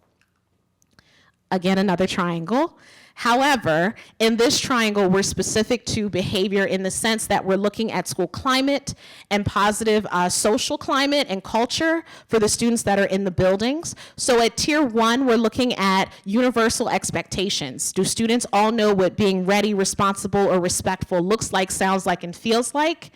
Again, another triangle. However, in this triangle, we're specific to behavior in the sense that we're looking at school climate and positive social climate and culture for the students that are in the buildings. So at tier 1, we're looking at universal expectations. Do students all know what being ready, responsible, or respectful looks like, sounds like, and feels like?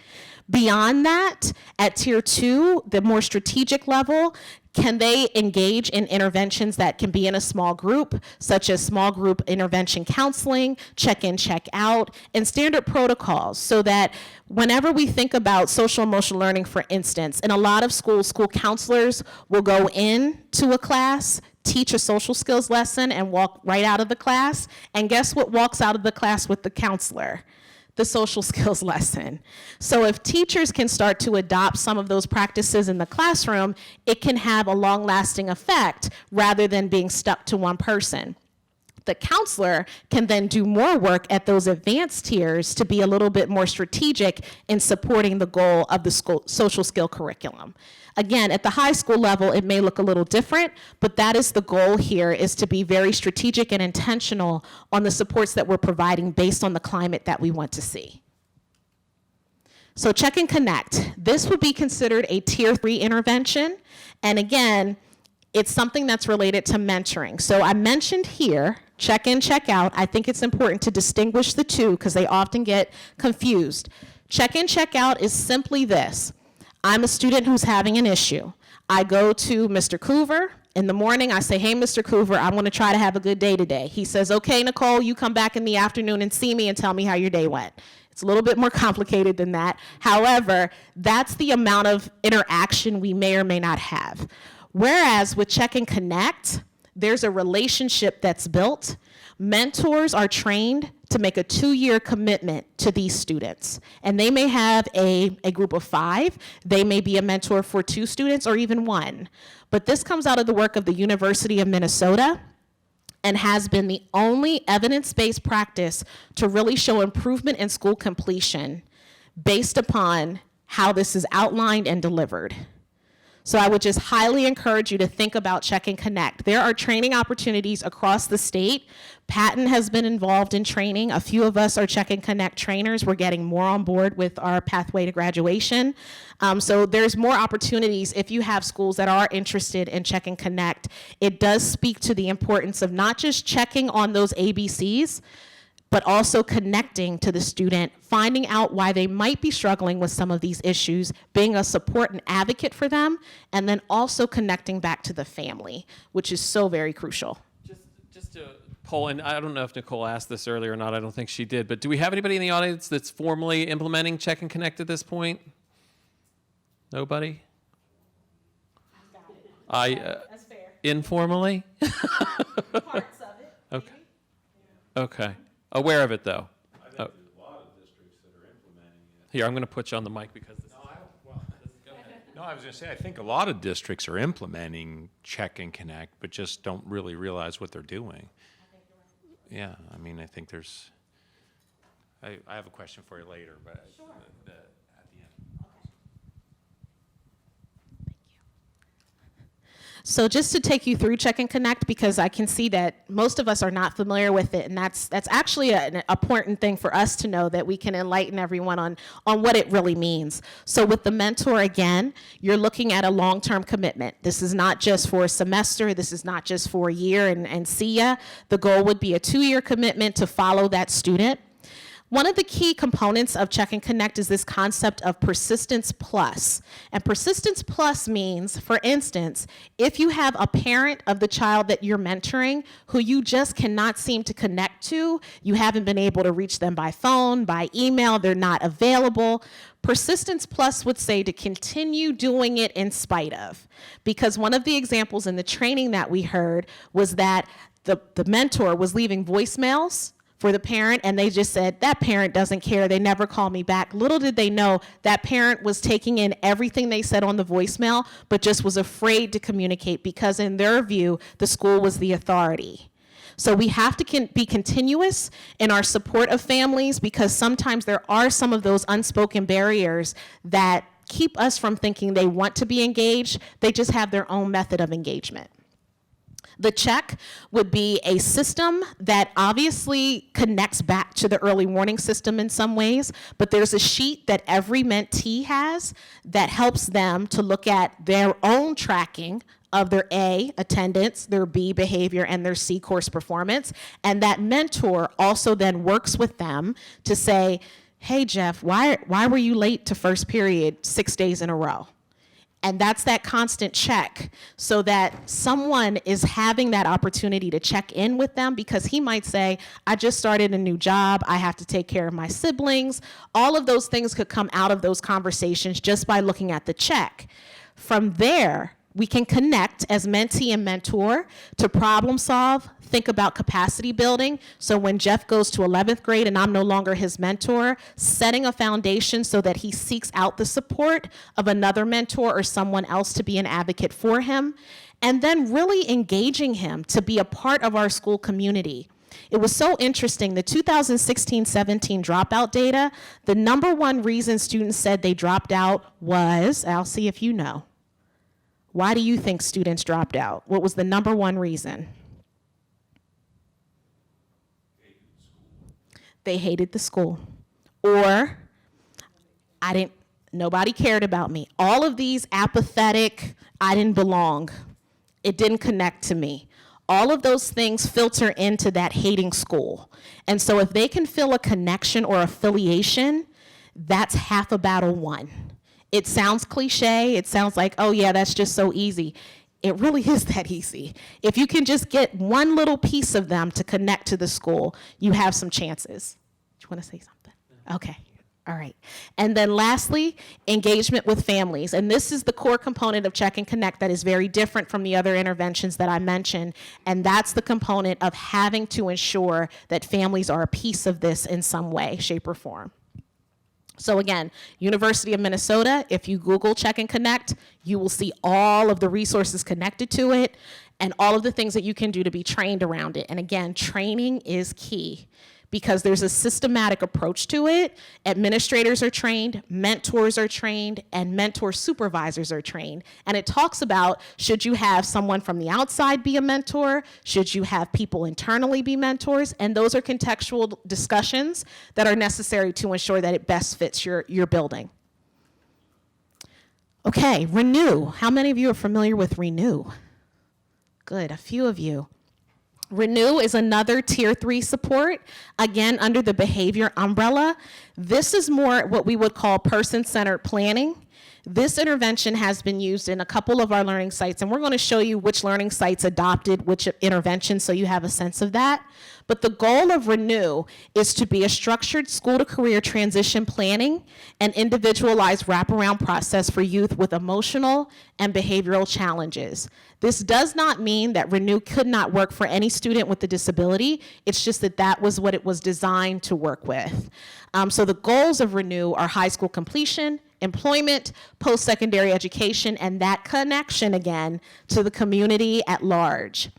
Beyond that, at tier 2, the more strategic level, can they engage in interventions that can be in a small group, such as small group intervention counseling, check-in, check-out, and standard protocols, so that whenever we think about social emotional learning, for instance, in a lot of schools, school counselors will go into a class, teach a social skills lesson, and walk right out of the class. And guess what walks out of the class with the counselor? The social skills lesson. So if teachers can start to adopt some of those practices in the classroom, it can have a long-lasting effect rather than being stuck to one person. The counselor can then do more work at those advanced tiers to be a little bit more strategic in supporting the goal of the social skill curriculum. Again, at the high school level, it may look a little different, but that is the goal here, is to be very strategic and intentional on the supports that we're providing based on the climate that we want to see. So Check and Connect. This would be considered a tier 3 intervention. And again, it's something that's related to mentoring. So I mentioned here, check in, check out. I think it's important to distinguish the two because they often get confused. Check in, check out is simply this. I'm a student who's having an issue. I go to Mr. Coover. In the morning, I say, hey, Mr. Coover, I'm going to try to have a good day today. He says, okay, Nikole, you come back in the afternoon and see me and tell me how your day went. It's a little bit more complicated than that. However, that's the amount of interaction we may or may not have. Whereas with Check and Connect, there's a relationship that's built. Mentors are trained to make a 2-year commitment to these students. And they may have a group of 5. They may be a mentor for 2 students or even 1. But this comes out of the work of the University of Minnesota and has been the only evidence-based practice to really show improvement in school completion based upon how this is outlined and delivered. So I would just highly encourage you to think about Check and Connect. There are training opportunities across the state. PaTTAN has been involved in training. A few of us are Check and Connect trainers. We're getting more on board with our pathway to graduation. So there's more opportunities if you have schools that are interested in Check and Connect. It does speak to the importance of not just checking on those ABCs, but also connecting to the student, finding out why they might be struggling with some of these issues, being a support and advocate for them, and then also connecting back to the family, which is so very crucial. Just to poll, and I don't know if Nikole asked this earlier or not, I don't think she did, but do we have anybody in the audience that's formally implementing Check and Connect at this point? Nobody? That's fair. Informally? Parts of it. Okay. Okay. Aware of it, though. I think there's a lot of districts that are implementing it. Here, I'm going to put you on the mic because this No, I was going to say, I think a lot of districts are implementing Check and Connect, but just don't really realize what they're doing. Yeah, I mean, I think there's, I have a question for you later, but at the end. So just to take you through Check and Connect, because I can see that most of us are not familiar with it, and that's actually an important thing for us to know, that we can enlighten everyone on what it really means. So with the mentor, again, you're looking at a long-term commitment. This is not just for a semester, this is not just for a year and see ya. The goal would be a 2-year commitment to follow that student. One of the key components of Check and Connect is this concept of persistence plus. And persistence plus means, for instance, if you have a parent of the child that you're mentoring who you just cannot seem to connect to, you haven't been able to reach them by phone, by email, they're not available, persistence plus would say to continue doing it in spite of. Because one of the examples in the training that we heard was that the mentor was leaving voicemails for the parent, and they just said, that parent doesn't care, they never call me back. Little did they know that parent was taking in everything they said on the voicemail, but just was afraid to communicate because in their view, the school was the authority. So we have to be continuous in our support of families, because sometimes there are some of those unspoken barriers that keep us from thinking they want to be engaged, they just have their own method of engagement. The check would be a system that obviously connects back to the early warning system in some ways, but there's a sheet that every mentee has that helps them to look at their own tracking of their A, attendance, their B, behavior, and their C, course performance. And that mentor also then works with them to say, hey, Jeff, why were you late to first period 6 days in a row? And that's that constant check, so that someone is having that opportunity to check in with them, because he might say, I just started a new job, I have to take care of my siblings. All of those things could come out of those conversations just by looking at the check. From there, we can connect as mentee and mentor to problem solve, think about capacity building. So when Jeff goes to 11th grade and I'm no longer his mentor, setting a foundation so that he seeks out the support of another mentor or someone else to be an advocate for him, and then really engaging him to be a part of our school community. It was so interesting, the 2016-17 dropout data, the #1 reason students said they dropped out was, I'll see if you know. Why do you think students dropped out? What was the #1 reason? They hated the school. Or, nobody cared about me. All of these apathetic, I didn't belong. It didn't connect to me. All of those things filter into that hating school. And so if they can feel a connection or affiliation, that's half a battle won. It sounds cliche, it sounds like, oh yeah, that's just so easy. It really is that easy. If you can just get one little piece of them to connect to the school, you have some chances. Do you want to say something? Okay, all right. And then lastly, engagement with families. And this is the core component of Check and Connect that is very different from the other interventions that I mentioned. And that's the component of having to ensure that families are a piece of this in some way, shape, or form. So again, University of Minnesota, if you Google Check and Connect, you will see all of the resources connected to it and all of the things that you can do to be trained around it. And again, training is key, because there's a systematic approach to it. Administrators are trained, mentors are trained, and mentor supervisors are trained. And it talks about, should you have someone from the outside be a mentor? Should you have people internally be mentors? And those are contextual discussions that are necessary to ensure that it best fits your building. Okay, Renu. How many of you are familiar with Renu? Good, a few of you. Renu is another Tier 3 support, again, under the behavior umbrella. This is more what we would call person-centered planning. This intervention has been used in a couple of our learning sites, and we're going to show you which learning sites adopted which intervention so you have a sense of that. But the goal of Renu is to be a structured school-to-career transition planning and individualized wraparound process for youth with emotional and behavioral challenges. This does not mean that Renu could not work for any student with a disability. It's just that that was what it was designed to work with. So the goals of Renu are high school completion, employment, post-secondary education, and that connection again to the community at large.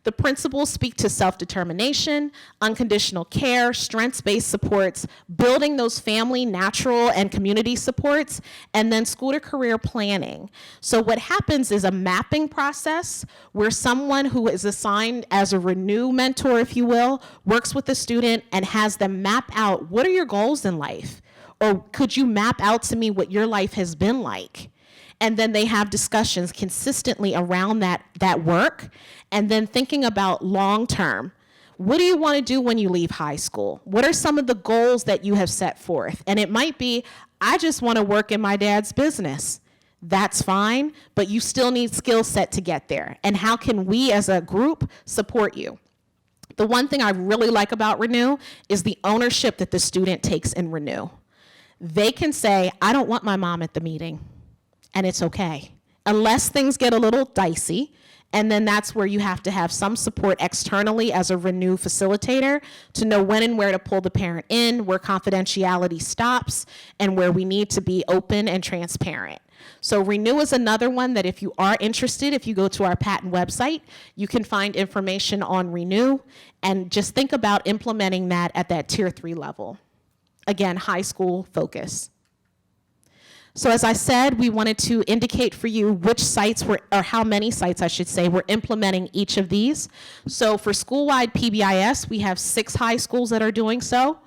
The principles speak to self-determination, unconditional care, strengths-based supports, building those family, natural, and community supports, and then school-to-career planning. So what happens is a mapping process where someone who is assigned as a Renu mentor, if you will, works with the student and has them map out, what are your goals in life? Or could you map out to me what your life has been like? And then they have discussions consistently around that work, and then thinking about long-term. What do you want to do when you leave high school? What are some of the goals that you have set forth? And it might be, I just want to work in my dad's business. That's fine, but you still need skill set to get there. And how can we as a group support you? The one thing I really like about Renu is the ownership that the student takes in Renu. They can say, I don't want my mom at the meeting. And it's okay, unless things get a little dicey, and then that's where you have to have some support externally as a Renu facilitator to know when and where to pull the parent in, where confidentiality stops, and where we need to be open and transparent. So Renu is another one that if you are interested, if you go to our PaTTAN website, you can find information on Renu, and just think about implementing that at that Tier 3 level. Again, high school focus. So as I said, we wanted to indicate for you which sites were, or how many sites I should say, we're implementing each of these. So for school-wide PBIS, we have 6 high schools that are doing so.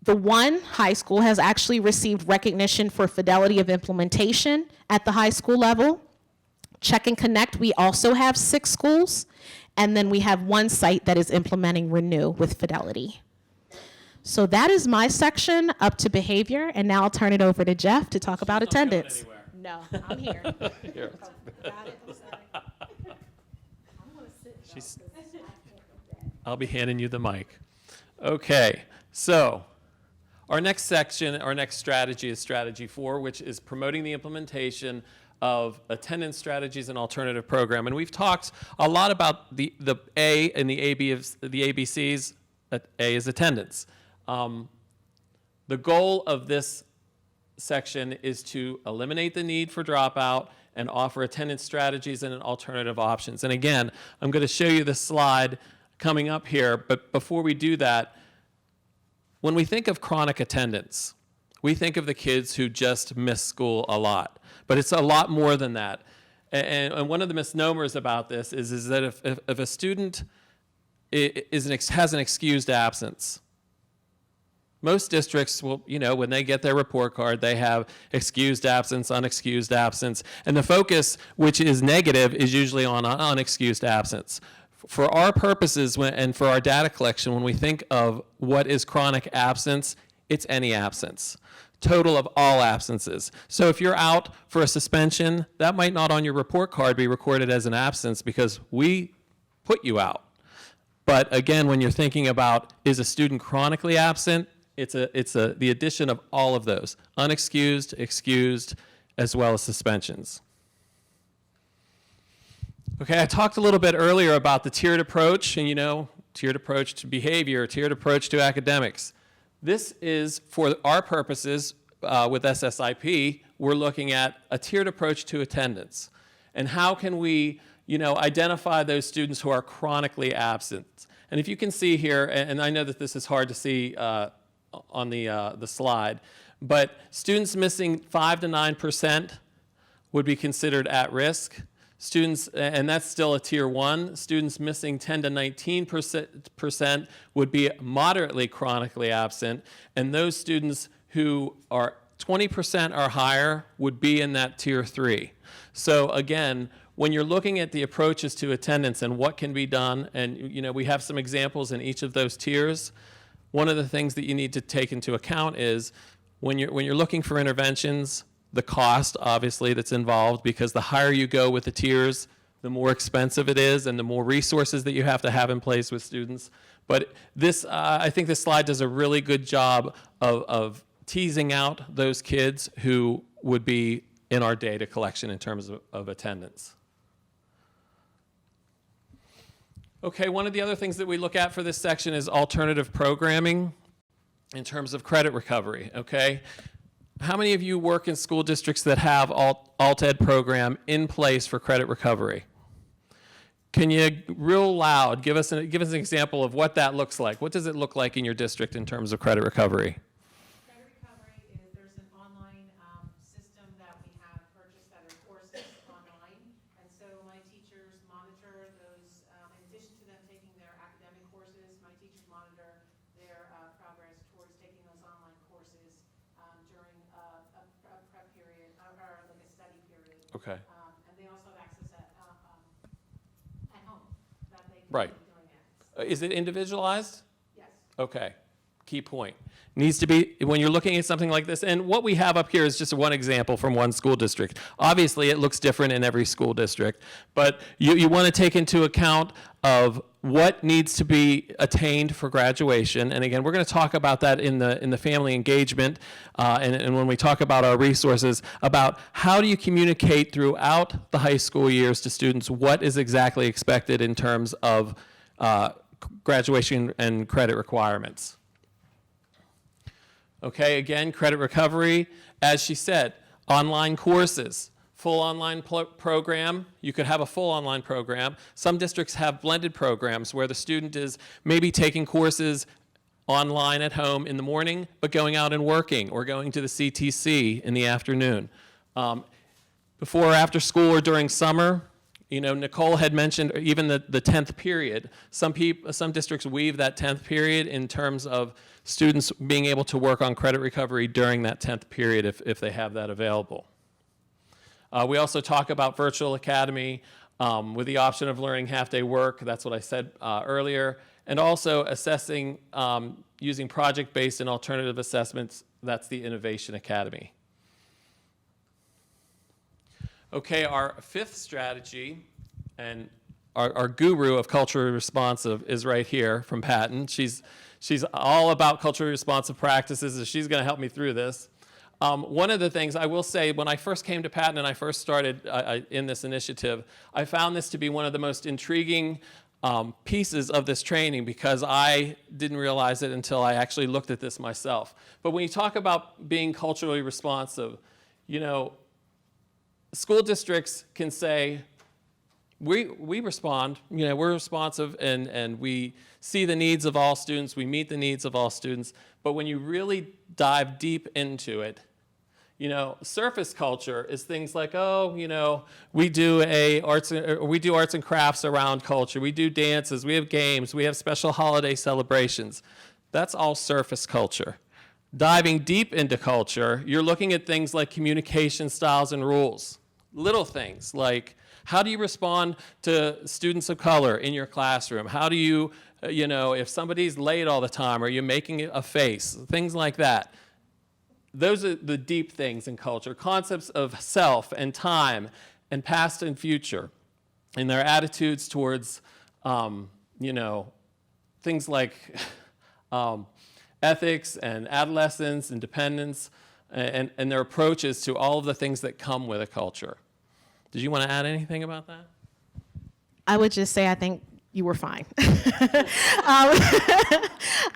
The one high school has actually received recognition for fidelity of implementation at the high school level. Check and Connect, we also have 6 schools. And then we have 1 site that is implementing Renu with fidelity. So that is my section up to behavior, and now I'll turn it over to Jeff to talk about attendance. No, I'm here. Here. I'll be handing you the mic. Okay, so our next section, our next strategy is strategy 4, which is promoting the implementation of attendance strategies and alternative program. And we've talked a lot about the A and the ABCs. A is attendance. The goal of this section is to eliminate the need for dropout and offer attendance strategies and alternative options. And again, I'm going to show you this slide coming up here, but before we do that, when we think of chronic attendance, we think of the kids who just miss school a lot, but it's a lot more than that. And one of the misnomers about this is that if a student has an excused absence, most districts will, when they get their report card, they have excused absence, unexcused absence, and the focus, which is negative, is usually on unexcused absence. For our purposes and for our data collection, when we think of what is chronic absence, it's any absence. Total of all absences. So if you're out for a suspension, that might not on your report card be recorded as an absence because we put you out. But again, when you're thinking about is a student chronically absent, it's the addition of all of those, unexcused, excused, as well as suspensions. Okay, I talked a little bit earlier about the tiered approach, and tiered approach to behavior, tiered approach to academics. This is, for our purposes with SSIP, we're looking at a tiered approach to attendance. And how can we, identify those students who are chronically absent? And if you can see here, and I know that this is hard to see on the slide, but students missing 5 to 9% would be considered at risk. Students, and that's still a tier 1, students missing 10 to 19% would be moderately chronically absent, and those students who are 20% or higher would be in that tier 3. So again, when you're looking at the approaches to attendance and what can be done, and we have some examples in each of those tiers, one of the things that you need to take into account is when you're looking for interventions, the cost, obviously, that's involved, because the higher you go with the tiers, the more expensive it is and the more resources that you have to have in place with students. But this, I think this slide does a really good job of teasing out those kids who would be in our data collection in terms of attendance. Okay, one of the other things that we look at for this section is alternative programming in terms of credit recovery, okay? How many of you work in school districts that have alt-ed program in place for credit recovery? Can you, real loud, give us an example of what that looks like? What does it look like in your district in terms of credit recovery? Credit recovery is there's an online system that we have purchased that are courses online, and so my teachers monitor those. In addition to them taking their academic courses, my teachers monitor their progress towards taking those online courses during a prep period or like a study period. Okay. And they also have access at home that they can Right. be doing it. Is it individualized? Yes. Okay, key point. Needs to be, when you're looking at something like this, and what we have up here is just one example from one school district. Obviously, it looks different in every school district, but you want to take into account of what needs to be attained for graduation. And again, we're going to talk about that in the family engagement, and when we talk about our resources, about how do you communicate throughout the high school years to students what is exactly expected in terms of graduation and credit requirements. Okay, again, credit recovery, as she said, online courses, full online program. You could have a full online program. Some districts have blended programs where the student is maybe taking courses online at home in the morning, but going out and working or going to the CTC in the afternoon. Before or after school or during summer, Nikole had mentioned even the 10th period. Some districts weave that 10th period in terms of students being able to work on credit recovery during that 10th period if they have that available. We also talk about virtual academy with the option of learning half-day work. That's what I said earlier. And also assessing using project-based and alternative assessments. That's the Innovation Academy. Okay, our fifth strategy, and our guru of culturally responsive is right here from PaTTAN. She's all about culturally responsive practices, and she's going to help me through this. One of the things I will say, when I first came to PaTTAN and I first started in this initiative, I found this to be one of the most intriguing pieces of this training because I didn't realize it until I actually looked at this myself. But when you talk about being culturally responsive, school districts can say, we respond, we're responsive and we see the needs of all students, we meet the needs of all students, but when you really dive deep into it, surface culture is things like, we do arts and crafts around culture, we do dances, we have games, we have special holiday celebrations. That's all surface culture. Diving deep into culture, you're looking at things like communication styles and rules. Little things like, how do you respond to students of color in your classroom? How do you, if somebody's late all the time, are you making a face? Things like that. Those are the deep things in culture. Concepts of self and time and past and future. And their attitudes towards, things like ethics and adolescence and dependence and their approaches to all of the things that come with a culture. Did you want to add anything about that? I would just say I think You were fine.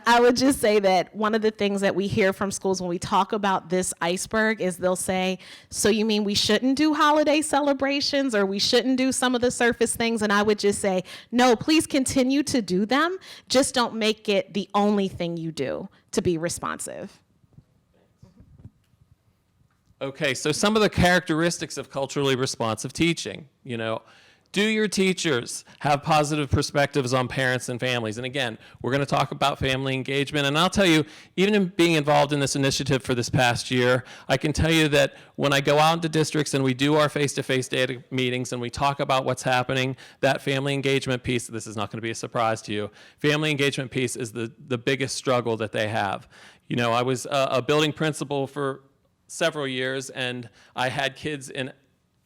I would just say that one of the things that we hear from schools when we talk about this iceberg is they'll say, so you mean we shouldn't do holiday celebrations or we shouldn't do some of the surface things? And I would just say, no, please continue to do them. Just don't make it the only thing you do to be responsive. Okay, so some of the characteristics of culturally responsive teaching, do your teachers have positive perspectives on parents and families? And again, we're going to talk about family engagement. And I'll tell you, even in being involved in this initiative for this past year, I can tell you that when I go out into districts and we do our face-to-face data meetings and we talk about what's happening, that family engagement piece, this is not going to be a surprise to you, family engagement piece is the biggest struggle that they have. I was a building principal for several years, and I had kids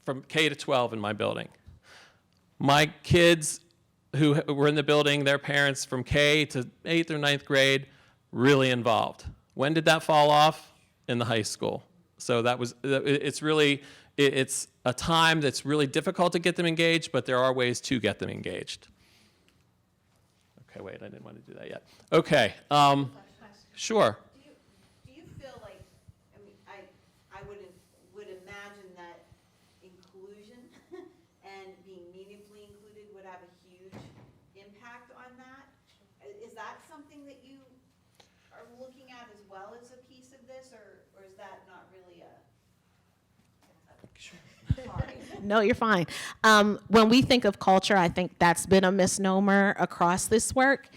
from K to 12 in my building. My kids who were in the building, their parents from K to 8th or 9th grade, really involved. When did that fall off? In the high school. So it's a time that's really difficult to get them engaged, but there are ways to get them engaged. Okay, wait, I didn't want to do that yet. Okay, sure. Do you feel like, I would imagine that inclusion and being meaningfully included would have a huge impact on that? Is that something that you are looking at as well as a piece of this, or is that not really sorry. No, you're fine. When we think of culture, I think that's been a misnomer across this work.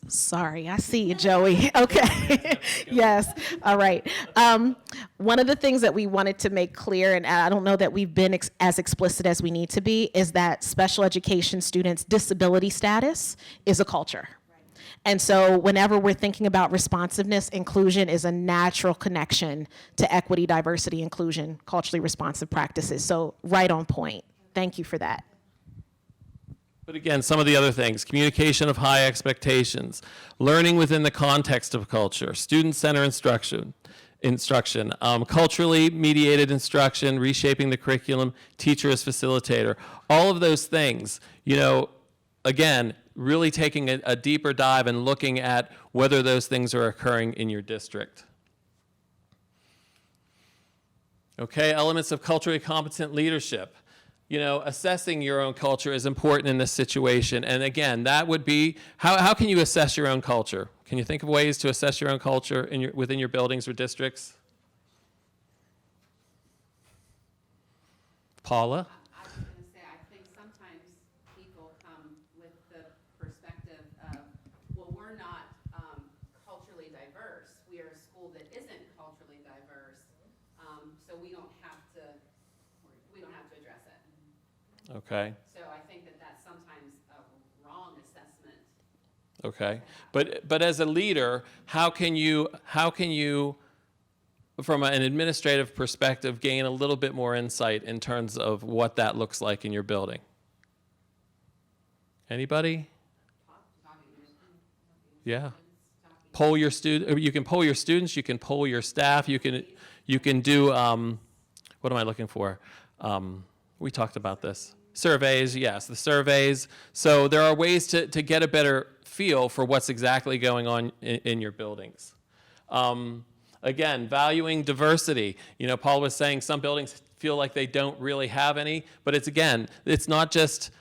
Sorry, I see you, Joey. Okay. Yes. All right. One of the things that we wanted to make clear, and I don't know that we've been as explicit as we need to be, is that special education students' disability status is a culture. And so whenever we're thinking about responsiveness, inclusion is a natural connection to equity, diversity, inclusion, culturally responsive practices. So right on point. Thank you for that. But again, some of the other things, communication of high expectations, learning within the context of culture, student-centered instruction, culturally mediated instruction, reshaping the curriculum, teacher as facilitator, all of those things, again, really taking a deeper dive and looking at whether those things are occurring in your district. Okay, elements of culturally competent leadership. Assessing your own culture is important in this situation. And again, that would be, how can you assess your own culture? Can you think of ways to assess your own culture within your buildings or districts? Paula? I was going to say, I think sometimes people come with the perspective of, well, we're not culturally diverse. We are a school that isn't culturally diverse, so we don't have to address it. Okay. So I think that that's sometimes a wrong assessment. Okay. But as a leader, how can you from an administrative perspective, gain a little bit more insight in terms of what that looks like in your building? Anybody? Yeah. Poll your student. You can poll your students. You can poll your staff. You can do. What am I looking for? We talked about this. Surveys. Yes, the surveys. So there are ways to get a better feel for what's exactly going on in your buildings. Again, valuing diversity. Paul was saying some buildings feel like they don't really have any, but it's not just,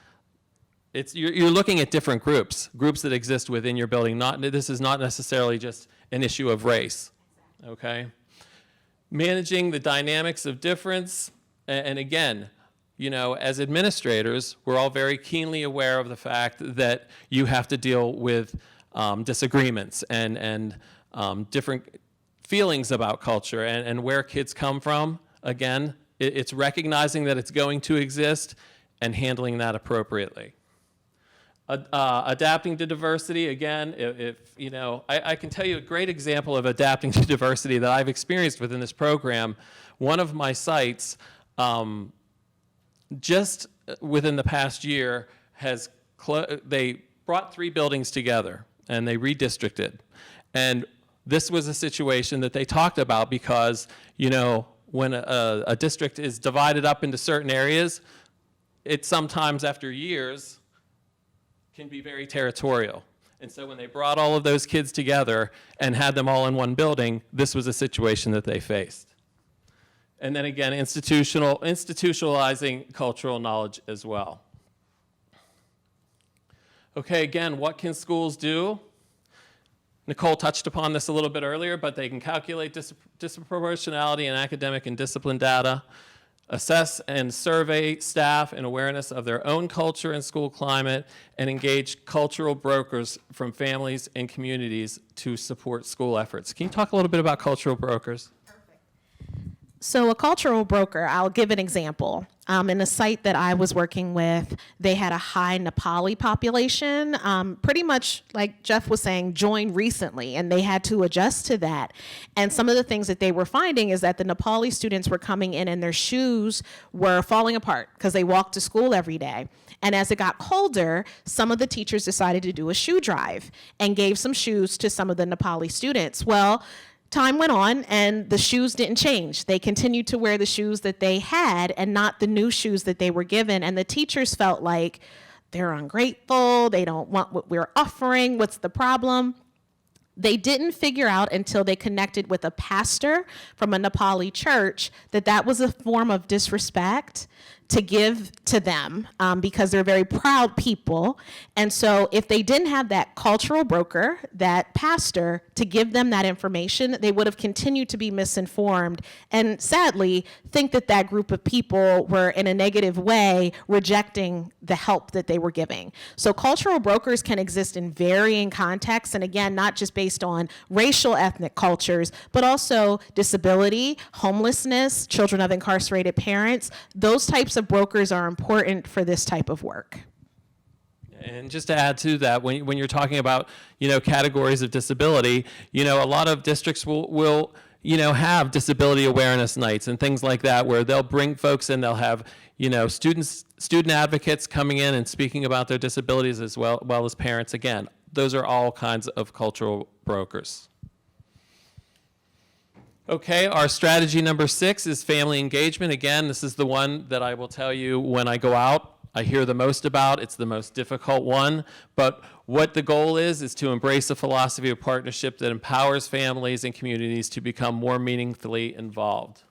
you're looking at different groups that exist within your building. This is not necessarily just an issue of race, okay? Managing the dynamics of difference, and again, as administrators, we're all very keenly aware of the fact that you have to deal with disagreements and different feelings about culture and where kids come from. Again, it's recognizing that it's going to exist and handling that appropriately. Adapting to diversity, again, I can tell you a great example of adapting to diversity that I've experienced within this program. One of my sites, just within the past year, they brought 3 buildings together and they redistricted. And this was a situation that they talked about because, when a district is divided up into certain areas, it sometimes after years can be very territorial. And so when they brought all of those kids together and had them all in one building, this was a situation that they faced. And then again, institutionalizing cultural knowledge as well. Okay, again, what can schools do? Nikole touched upon this a little bit earlier, but they can calculate disproportionality in academic and discipline data, assess and survey staff in awareness of their own culture and school climate, and engage cultural brokers from families and communities to support school efforts. Can you talk a little bit about cultural brokers? So a cultural broker, I'll give an example. In a site that I was working with, they had a high Nepali population, pretty much like Jeff was saying, joined recently, and they had to adjust to that. And some of the things that they were finding is that the Nepali students were coming in and their shoes were falling apart because they walked to school every day. And as it got colder, some of the teachers decided to do a shoe drive and gave some shoes to some of the Nepali students. Well, time went on and the shoes didn't change. They continued to wear the shoes that they had and not the new shoes that they were given. And the teachers felt like they're ungrateful, they don't want what we're offering, what's the problem? They didn't figure out until they connected with a pastor from a Nepali church that that was a form of disrespect to give to them because they're very proud people. And so if they didn't have that cultural broker, that pastor, to give them that information, they would have continued to be misinformed and sadly think that that group of people were in a negative way rejecting the help that they were giving. So cultural brokers can exist in varying contexts, and again, not just based on racial ethnic cultures, but also disability, homelessness, children of incarcerated parents. Those types of brokers are important for this type of work. And just to add to that, when you're talking about, categories of disability, a lot of districts will have disability awareness nights and things like that, where they'll bring folks in, they'll have, student advocates coming in and speaking about their disabilities as well as parents. Again, those are all kinds of cultural brokers. Okay, our strategy number 6 is family engagement. Again, this is the one that I will tell you when I go out, I hear the most about. It's the most difficult one, but what the goal is to embrace a philosophy of partnership that empowers families and communities to become more meaningfully involved.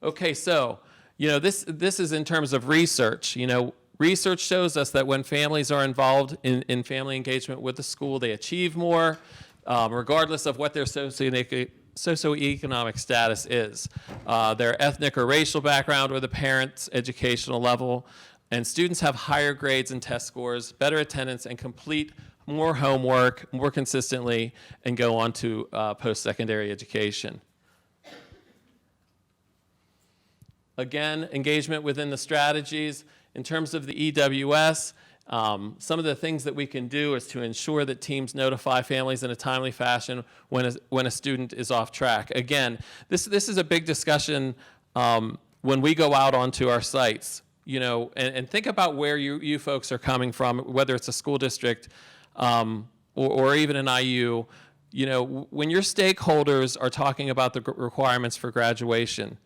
Okay, so, this is in terms of research. Research shows us that when families are involved in family engagement with the school, they achieve more, regardless of what their socioeconomic status is, their ethnic or racial background, or the parent's educational level. And students have higher grades and test scores, better attendance, and complete more homework more consistently, and go on to post-secondary education. Again, engagement within the strategies. In terms of the EWS, some of the things that we can do is to ensure that teams notify families in a timely fashion when a student is off track. Again, this is a big discussion when we go out onto our sites, and think about where you folks are coming from, whether it's a school district or even an IU. When your stakeholders are talking about the requirements for graduation,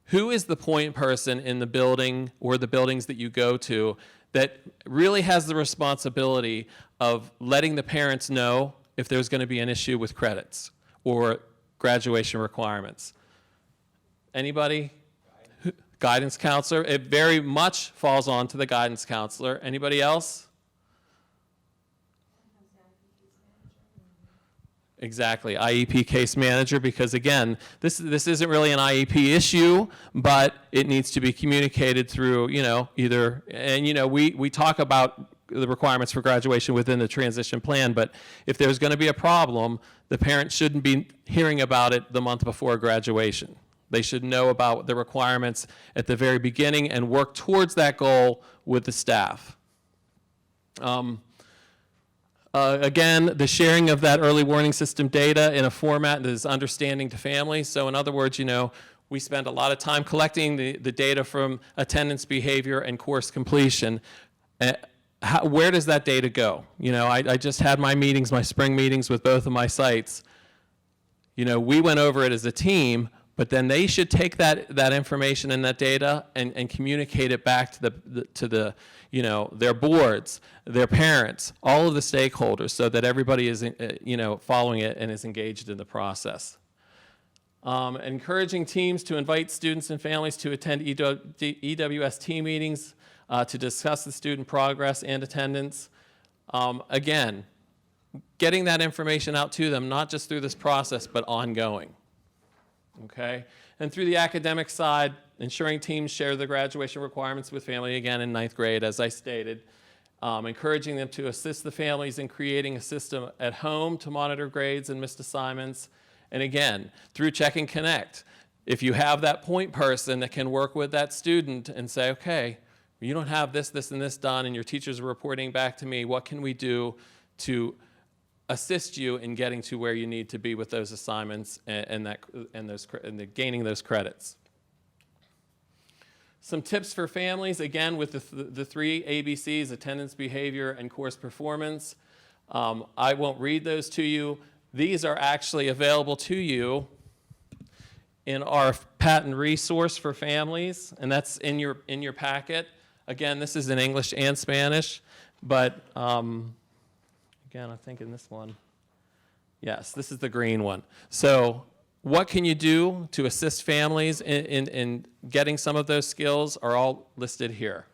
who is the point person in the building or the buildings that you go to that really has the responsibility of letting the parents know if there's going to be an issue with credits or graduation requirements? Anybody? Guidance counselor. It very much falls on to the guidance counselor. Anybody else? Exactly, IEP case manager, because again, this isn't really an IEP issue, but it needs to be communicated through, either, and we talk about the requirements for graduation within the transition plan, but if there's going to be a problem, the parent shouldn't be hearing about it the month before graduation. They should know about the requirements at the very beginning and work towards that goal with the staff. Again, the sharing of that early warning system data in a format that is understanding to families. So in other words, we spend a lot of time collecting the data from attendance, behavior, and course completion. Where does that data go? I just had my spring meetings with both of my sites. We went over it as a team, But then they should take that information and that data and communicate it back to the their boards, their parents, all of the stakeholders, so that everybody is following it and is engaged in the process. Encouraging teams to invite students and families to attend EWS team meetings to discuss the student progress and attendance. Again, getting that information out to them, not just through this process, but ongoing. Okay? And through the academic side, ensuring teams share the graduation requirements with family, again, in 9th grade, as I stated. Encouraging them to assist the families in creating a system at home to monitor grades and missed assignments. And again, through Check and Connect, if you have that point person that can work with that student and say, okay, you don't have this, this, and this done, and your teachers are reporting back to me, what can we do to assist you in getting to where you need to be with those assignments and gaining those credits. Some tips for families, again, with the 3 ABCs, attendance, behavior, and course performance. I won't read those to you. These are actually available to you in our PaTTAN resource for families, and that's in your packet. Again, this is in English and Spanish, but again, I think in this one, yes, this is the green one. So what can you do to assist families in getting some of those skills are all listed here.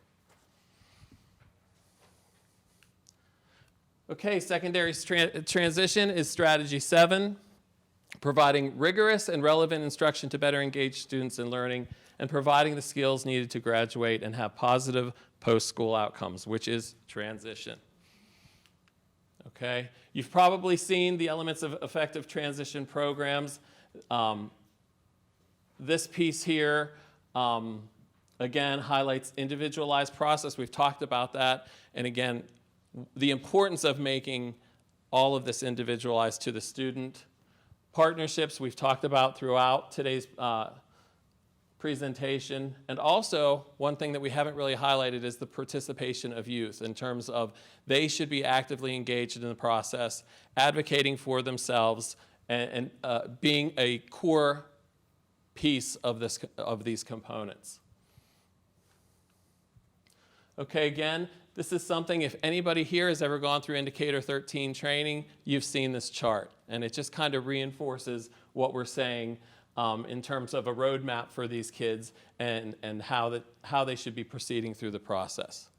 Okay, secondary transition is strategy 7, providing rigorous and relevant instruction to better engage students in learning and providing the skills needed to graduate and have positive post-school outcomes, which is transition. Okay, you've probably seen the elements of effective transition programs. This piece here, again, highlights individualized process. We've talked about that. And again, the importance of making all of this individualized to the student. Partnerships we've talked about throughout today's presentation. And also, one thing that we haven't really highlighted is the participation of youth in terms of they should be actively engaged in the process, advocating for themselves, and being a core piece of these components. Okay, again, this is something, if anybody here has ever gone through Indicator 13 training, you've seen this chart. And it just kind of reinforces what we're saying in terms of a roadmap for these kids and how they should be proceeding through the process.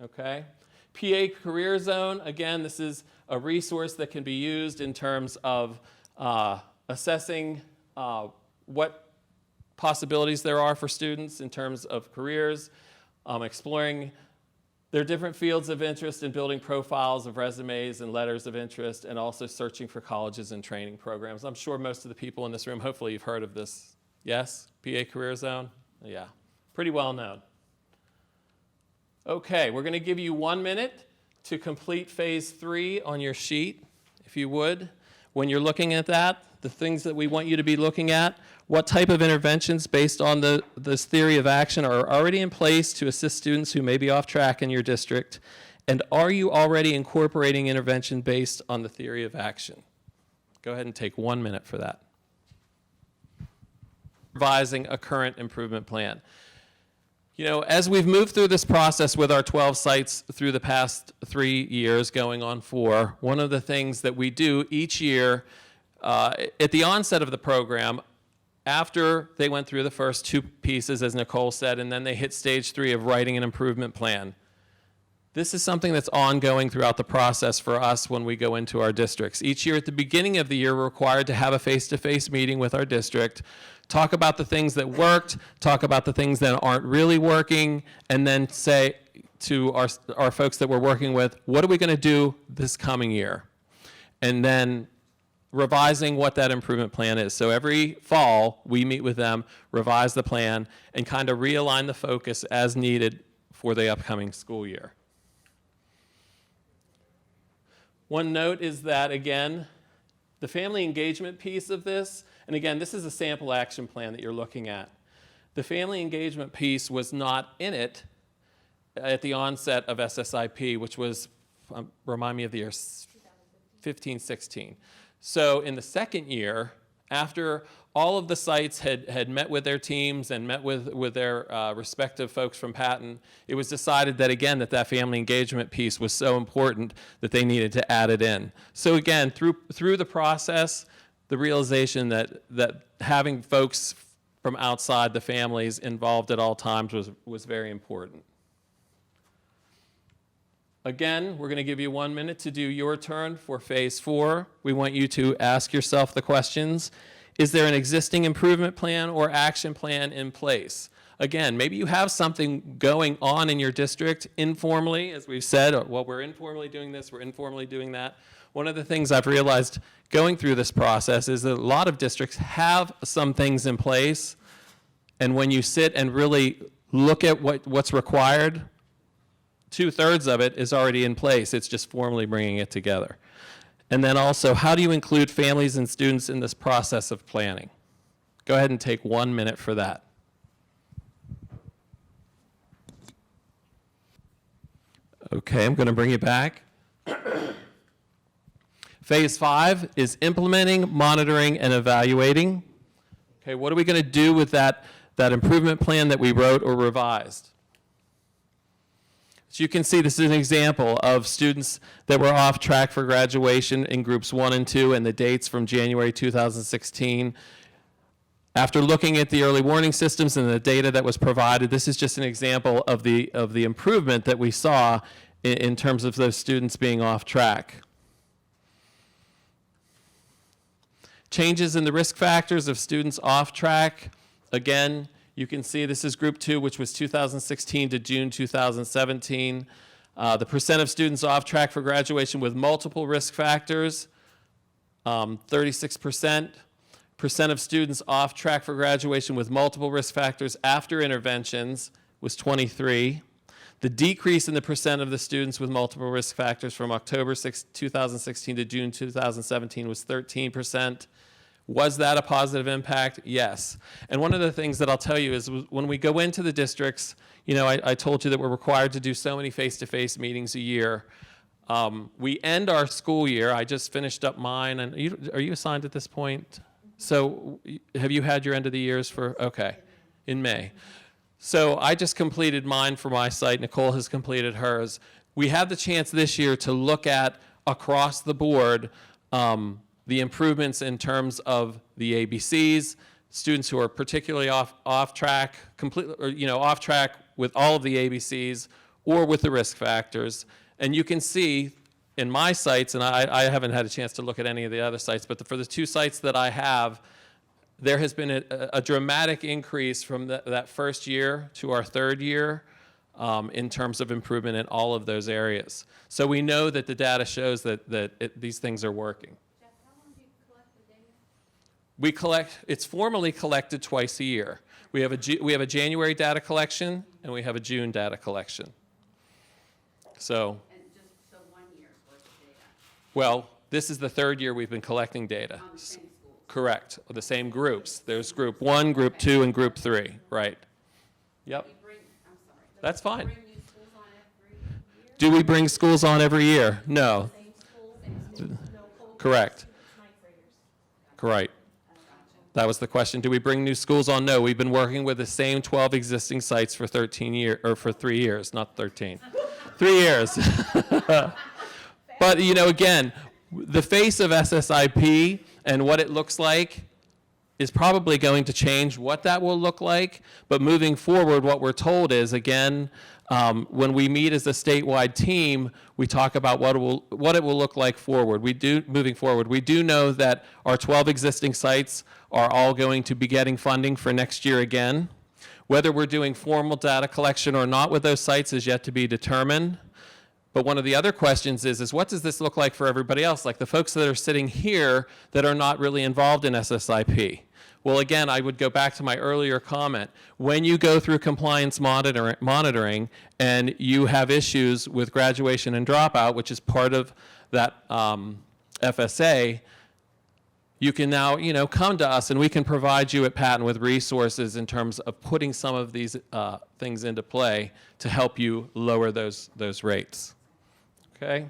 Okay? PA Career Zone, again, this is a resource that can be used in terms of assessing what possibilities there are for students in terms of careers, exploring their different fields of interest in building profiles of resumes and letters of interest, and also searching for colleges and training programs. I'm sure most of the people in this room, hopefully you've heard of this. Yes? PA Career Zone? Yeah. Pretty well known. Okay, we're going to give you 1 minute to complete phase 3 on your sheet, if you would. When you're looking at that, the things that we want you to be looking at, what type of interventions based on this theory of action are already in place to assist students who may be off track in your district, and are you already incorporating intervention based on the theory of action? Go ahead and take 1 minute for that. Revising a current improvement plan. You know, as we've moved through this process with our 12 sites through the past 3 years, going on 4, one of the things that we do each year at the onset of the program, after they went through the first 2 pieces, as Nikole said, and then they hit stage 3 of writing an improvement plan. This is something that's ongoing throughout the process for us when we go into our districts. Each year at the beginning of the year, we're required to have a face-to-face meeting with our district, talk about the things that worked, talk about the things that aren't really working, and then say to our folks that we're working with, what are we going to do this coming year? And then revising what that improvement plan is. So every fall, we meet with them, revise the plan, and kind of realign the focus as needed for the upcoming school year. One note is that, again, the family engagement piece of this, and again, this is a sample action plan that you're looking at. The family engagement piece was not in it at the onset of SSIP, which was, remind me of the year, 15, 16. So in the second year, after all of the sites had met with their teams and met with their respective folks from PaTTAN, it was decided that, again, that family engagement piece was so important that they needed to add it in. So again, through the process, the realization that having folks from outside the families involved at all times was very important. Again, we're going to give you 1 minute to do your turn for phase 4. We want you to ask yourself the questions. Is there an existing improvement plan or action plan in place? Again, maybe you have something going on in your district informally, as we've said, well, we're informally doing this, we're informally doing that. One of the things I've realized going through this process is that a lot of districts have some things in place, and when you sit and really look at what's required, 2/3 of it is already in place. It's just formally bringing it together. And then also, how do you include families and students in this process of planning? Go ahead and take 1 minute for that. Okay, I'm going to bring you back. Phase 5 is implementing, monitoring, and evaluating. Okay, what are we going to do with that improvement plan that we wrote or revised? So you can see this is an example of students that were off track for graduation in groups 1 and 2 and the dates from January 2016. After looking at the early warning systems and the data that was provided, this is just an example of the improvement that we saw in terms of those students being off track. Changes in the risk factors of students off track. Again, you can see this is group 2, which was 2016 to June 2017. The percent of students off track for graduation with multiple risk factors, 36%. Percent of students off track for graduation with multiple risk factors after interventions was 23. The decrease in the percent of the students with multiple risk factors from October 2016 to June 2017 was 13%. Was that a positive impact? Yes. And one of the things that I'll tell you is when we go into the districts, you know, I told you that we're required to do so many face-to-face meetings a year. We end our school year. I just finished up mine. And are you assigned at this point? So have you had your end of the years for, okay, in May. So I just completed mine for my site. Nikole has completed hers. We have the chance this year to look at across the board the improvements in terms of the ABCs, students who are particularly off track, completely, or, you know, off track with all of the ABCs or with the risk factors. And you can see in my sites, and I haven't had a chance to look at any of the other sites, but for the 2 sites that I have, there has been a dramatic increase from that first year to our 3rd year in terms of improvement in all of those areas. So we know that the data shows that these things are working. Jeff, how long do you collect the data? It's formally collected twice a year. We have a January data collection and we have a June data collection. So. Well, this is the 3rd year we've been collecting data. On the same schools. Correct. The same groups. There's group 1, group 2, and group 3. Right. Yep. That's fine. Bring new schools on every year? Do we bring schools on every year? No. Correct. Correct. That was the question. Do we bring new schools on? No. We've been working with the same 12 existing sites for 13 years, or for 3 years, not 13. 3 years. But, you know, again, the face of SSIP and what it looks like is probably going to change what that will look like. But moving forward, what we're told is, again, when we meet as a statewide team, we talk about what it will look like forward. Moving forward. We do know that our 12 existing sites are all going to be getting funding for next year again. Whether we're doing formal data collection or not with those sites is yet to be determined. But one of the other questions is what does this look like for everybody else, like the folks that are sitting here that are not really involved in SSIP? Well, again, I would go back to my earlier comment. When you go through compliance monitoring and you have issues with graduation and dropout, which is part of that FSA, you can now, you know, come to us and we can provide you at PaTTAN with resources in terms of putting some of these things into play to help you lower those rates. Okay.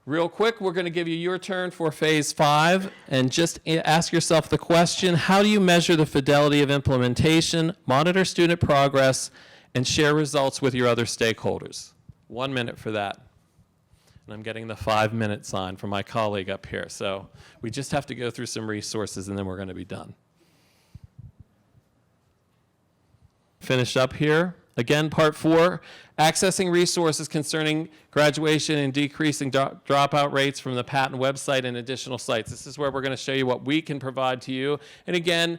Real quick, we're going to give you your turn for phase 5, and just ask yourself the question, how do you measure the fidelity of implementation, monitor student progress, and share results with your other stakeholders? 1 minute for that. And I'm getting the 5-minute sign from my colleague up here, so we just have to go through some resources and then we're going to be done. Finish up here. Again, part 4, accessing resources concerning graduation and decreasing dropout rates from the PaTTAN website and additional sites. This is where we're going to show you what we can provide to you. And again,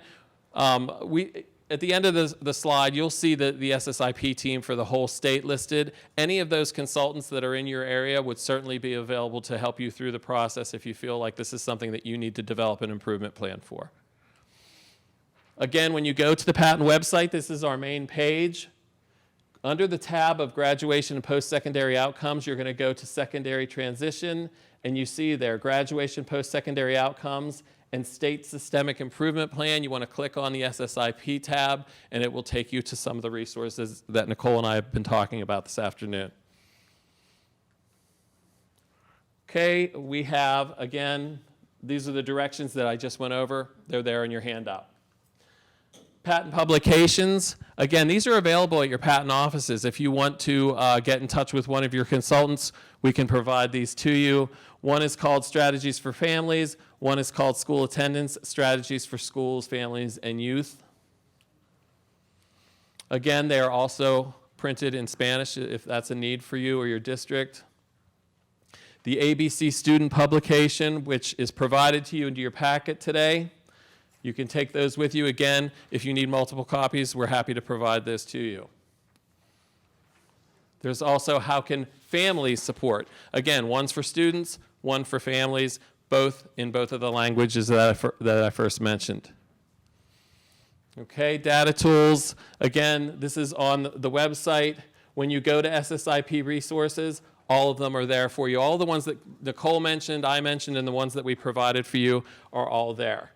at the end of the slide, you'll see the SSIP team for the whole state listed. Any of those consultants that are in your area would certainly be available to help you through the process if you feel like this is something that you need to develop an improvement plan for. Again, when you go to the PaTTAN website, this is our main page. Under the tab of graduation and post-secondary outcomes, you're going to go to secondary transition, and you see there graduation, post-secondary outcomes, and state systemic improvement plan. You want to click on the SSIP tab, and it will take you to some of the resources that Nikole and I have been talking about this afternoon. Okay, we have, again, these are the directions that I just went over. They're there in your handout. PaTTAN publications, again, these are available at your PaTTAN offices. If you want to get in touch with one of your consultants, we can provide these to you. One is called Strategies for Families. One is called School Attendance, Strategies for Schools, Families, and Youth. Again, they are also printed in Spanish if that's a need for you or your district. The ABC student publication, which is provided to you into your packet today. You can take those with you. Again, if you need multiple copies, we're happy to provide those to you. There's also how can families support. Again, one's for students, one for families, both in both of the languages that I first mentioned. Okay, data tools. Again, this is on the website. When you go to SSIP resources, all of them are there for you. All the ones that Nikole mentioned, I mentioned, and the ones that we provided for you are all there.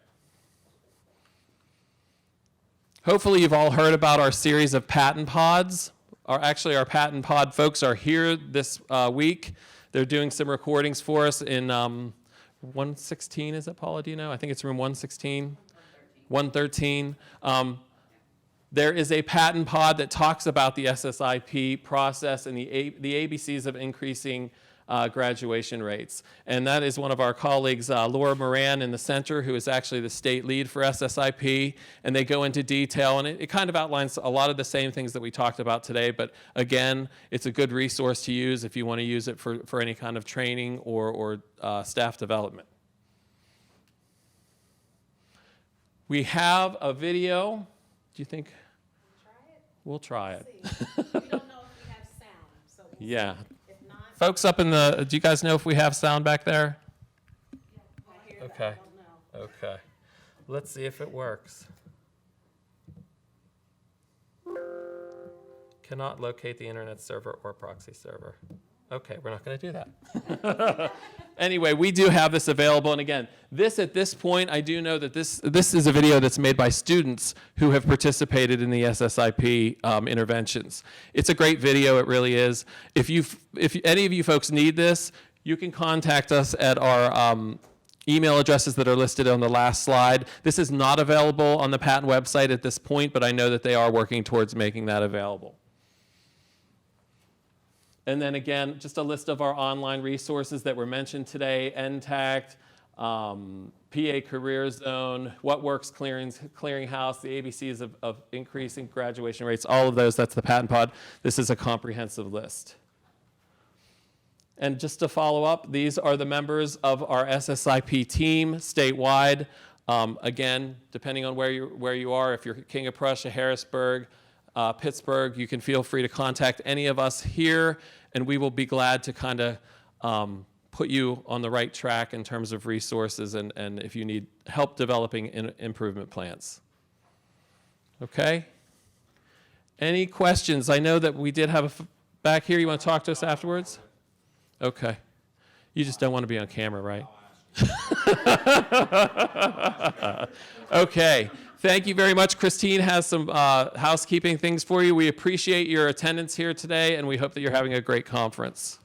Hopefully you've all heard about our series of PaTTAN pods. Actually, our PaTTAN pod folks are here this week. They're doing some recordings for us in 116, is it, Paula, do you know? I think it's room 116. 113. There is a PaTTAN pod that talks about the SSIP process and the ABCs of increasing graduation rates. And that is one of our colleagues, Laura Moran in the center, who is actually the state lead for SSIP. And they go into detail, and it kind of outlines a lot of the same things that we talked about today. But again, it's a good resource to use if you want to use it for any kind of training or staff development. We have a video. Do you think? We'll try it. We don't know if we have sound, so we'll Yeah. see. If not, Folks up in the, do you guys know if we have sound back there? I hear that. Okay. I don't know. Okay. Let's see if it works. Cannot locate the internet server or proxy server. Okay, we're not going to do that. Anyway, we do have this available. And again, at this point, I do know that this is a video that's made by students who have participated in the SSIP interventions. It's a great video, it really is. If any of you folks need this, you can contact us at our email addresses that are listed on the last slide. This is not available on the PaTTAN website at this point, but I know that they are working towards making that available. And then again, just a list of our online resources that were mentioned today: NTACT, PA Career Zone, What Works Clearinghouse, the ABCs of increasing graduation rates, all of those, that's the PaTTAN pod. This is a comprehensive list. And just to follow up, these are the members of our SSIP team statewide. Again, depending on where you are, if you're King of Prussia, Harrisburg, Pittsburgh, you can feel free to contact any of us here, and we will be glad to kind of put you on the right track in terms of resources and if you need help developing improvement plans. Okay? Any questions? I know that we did have back here. You want to talk to us afterwards? Okay. You just don't want to be on camera, right? Okay. Thank you very much. Christine has some housekeeping things for you. We appreciate your attendance here today, and we hope that you're having a great conference.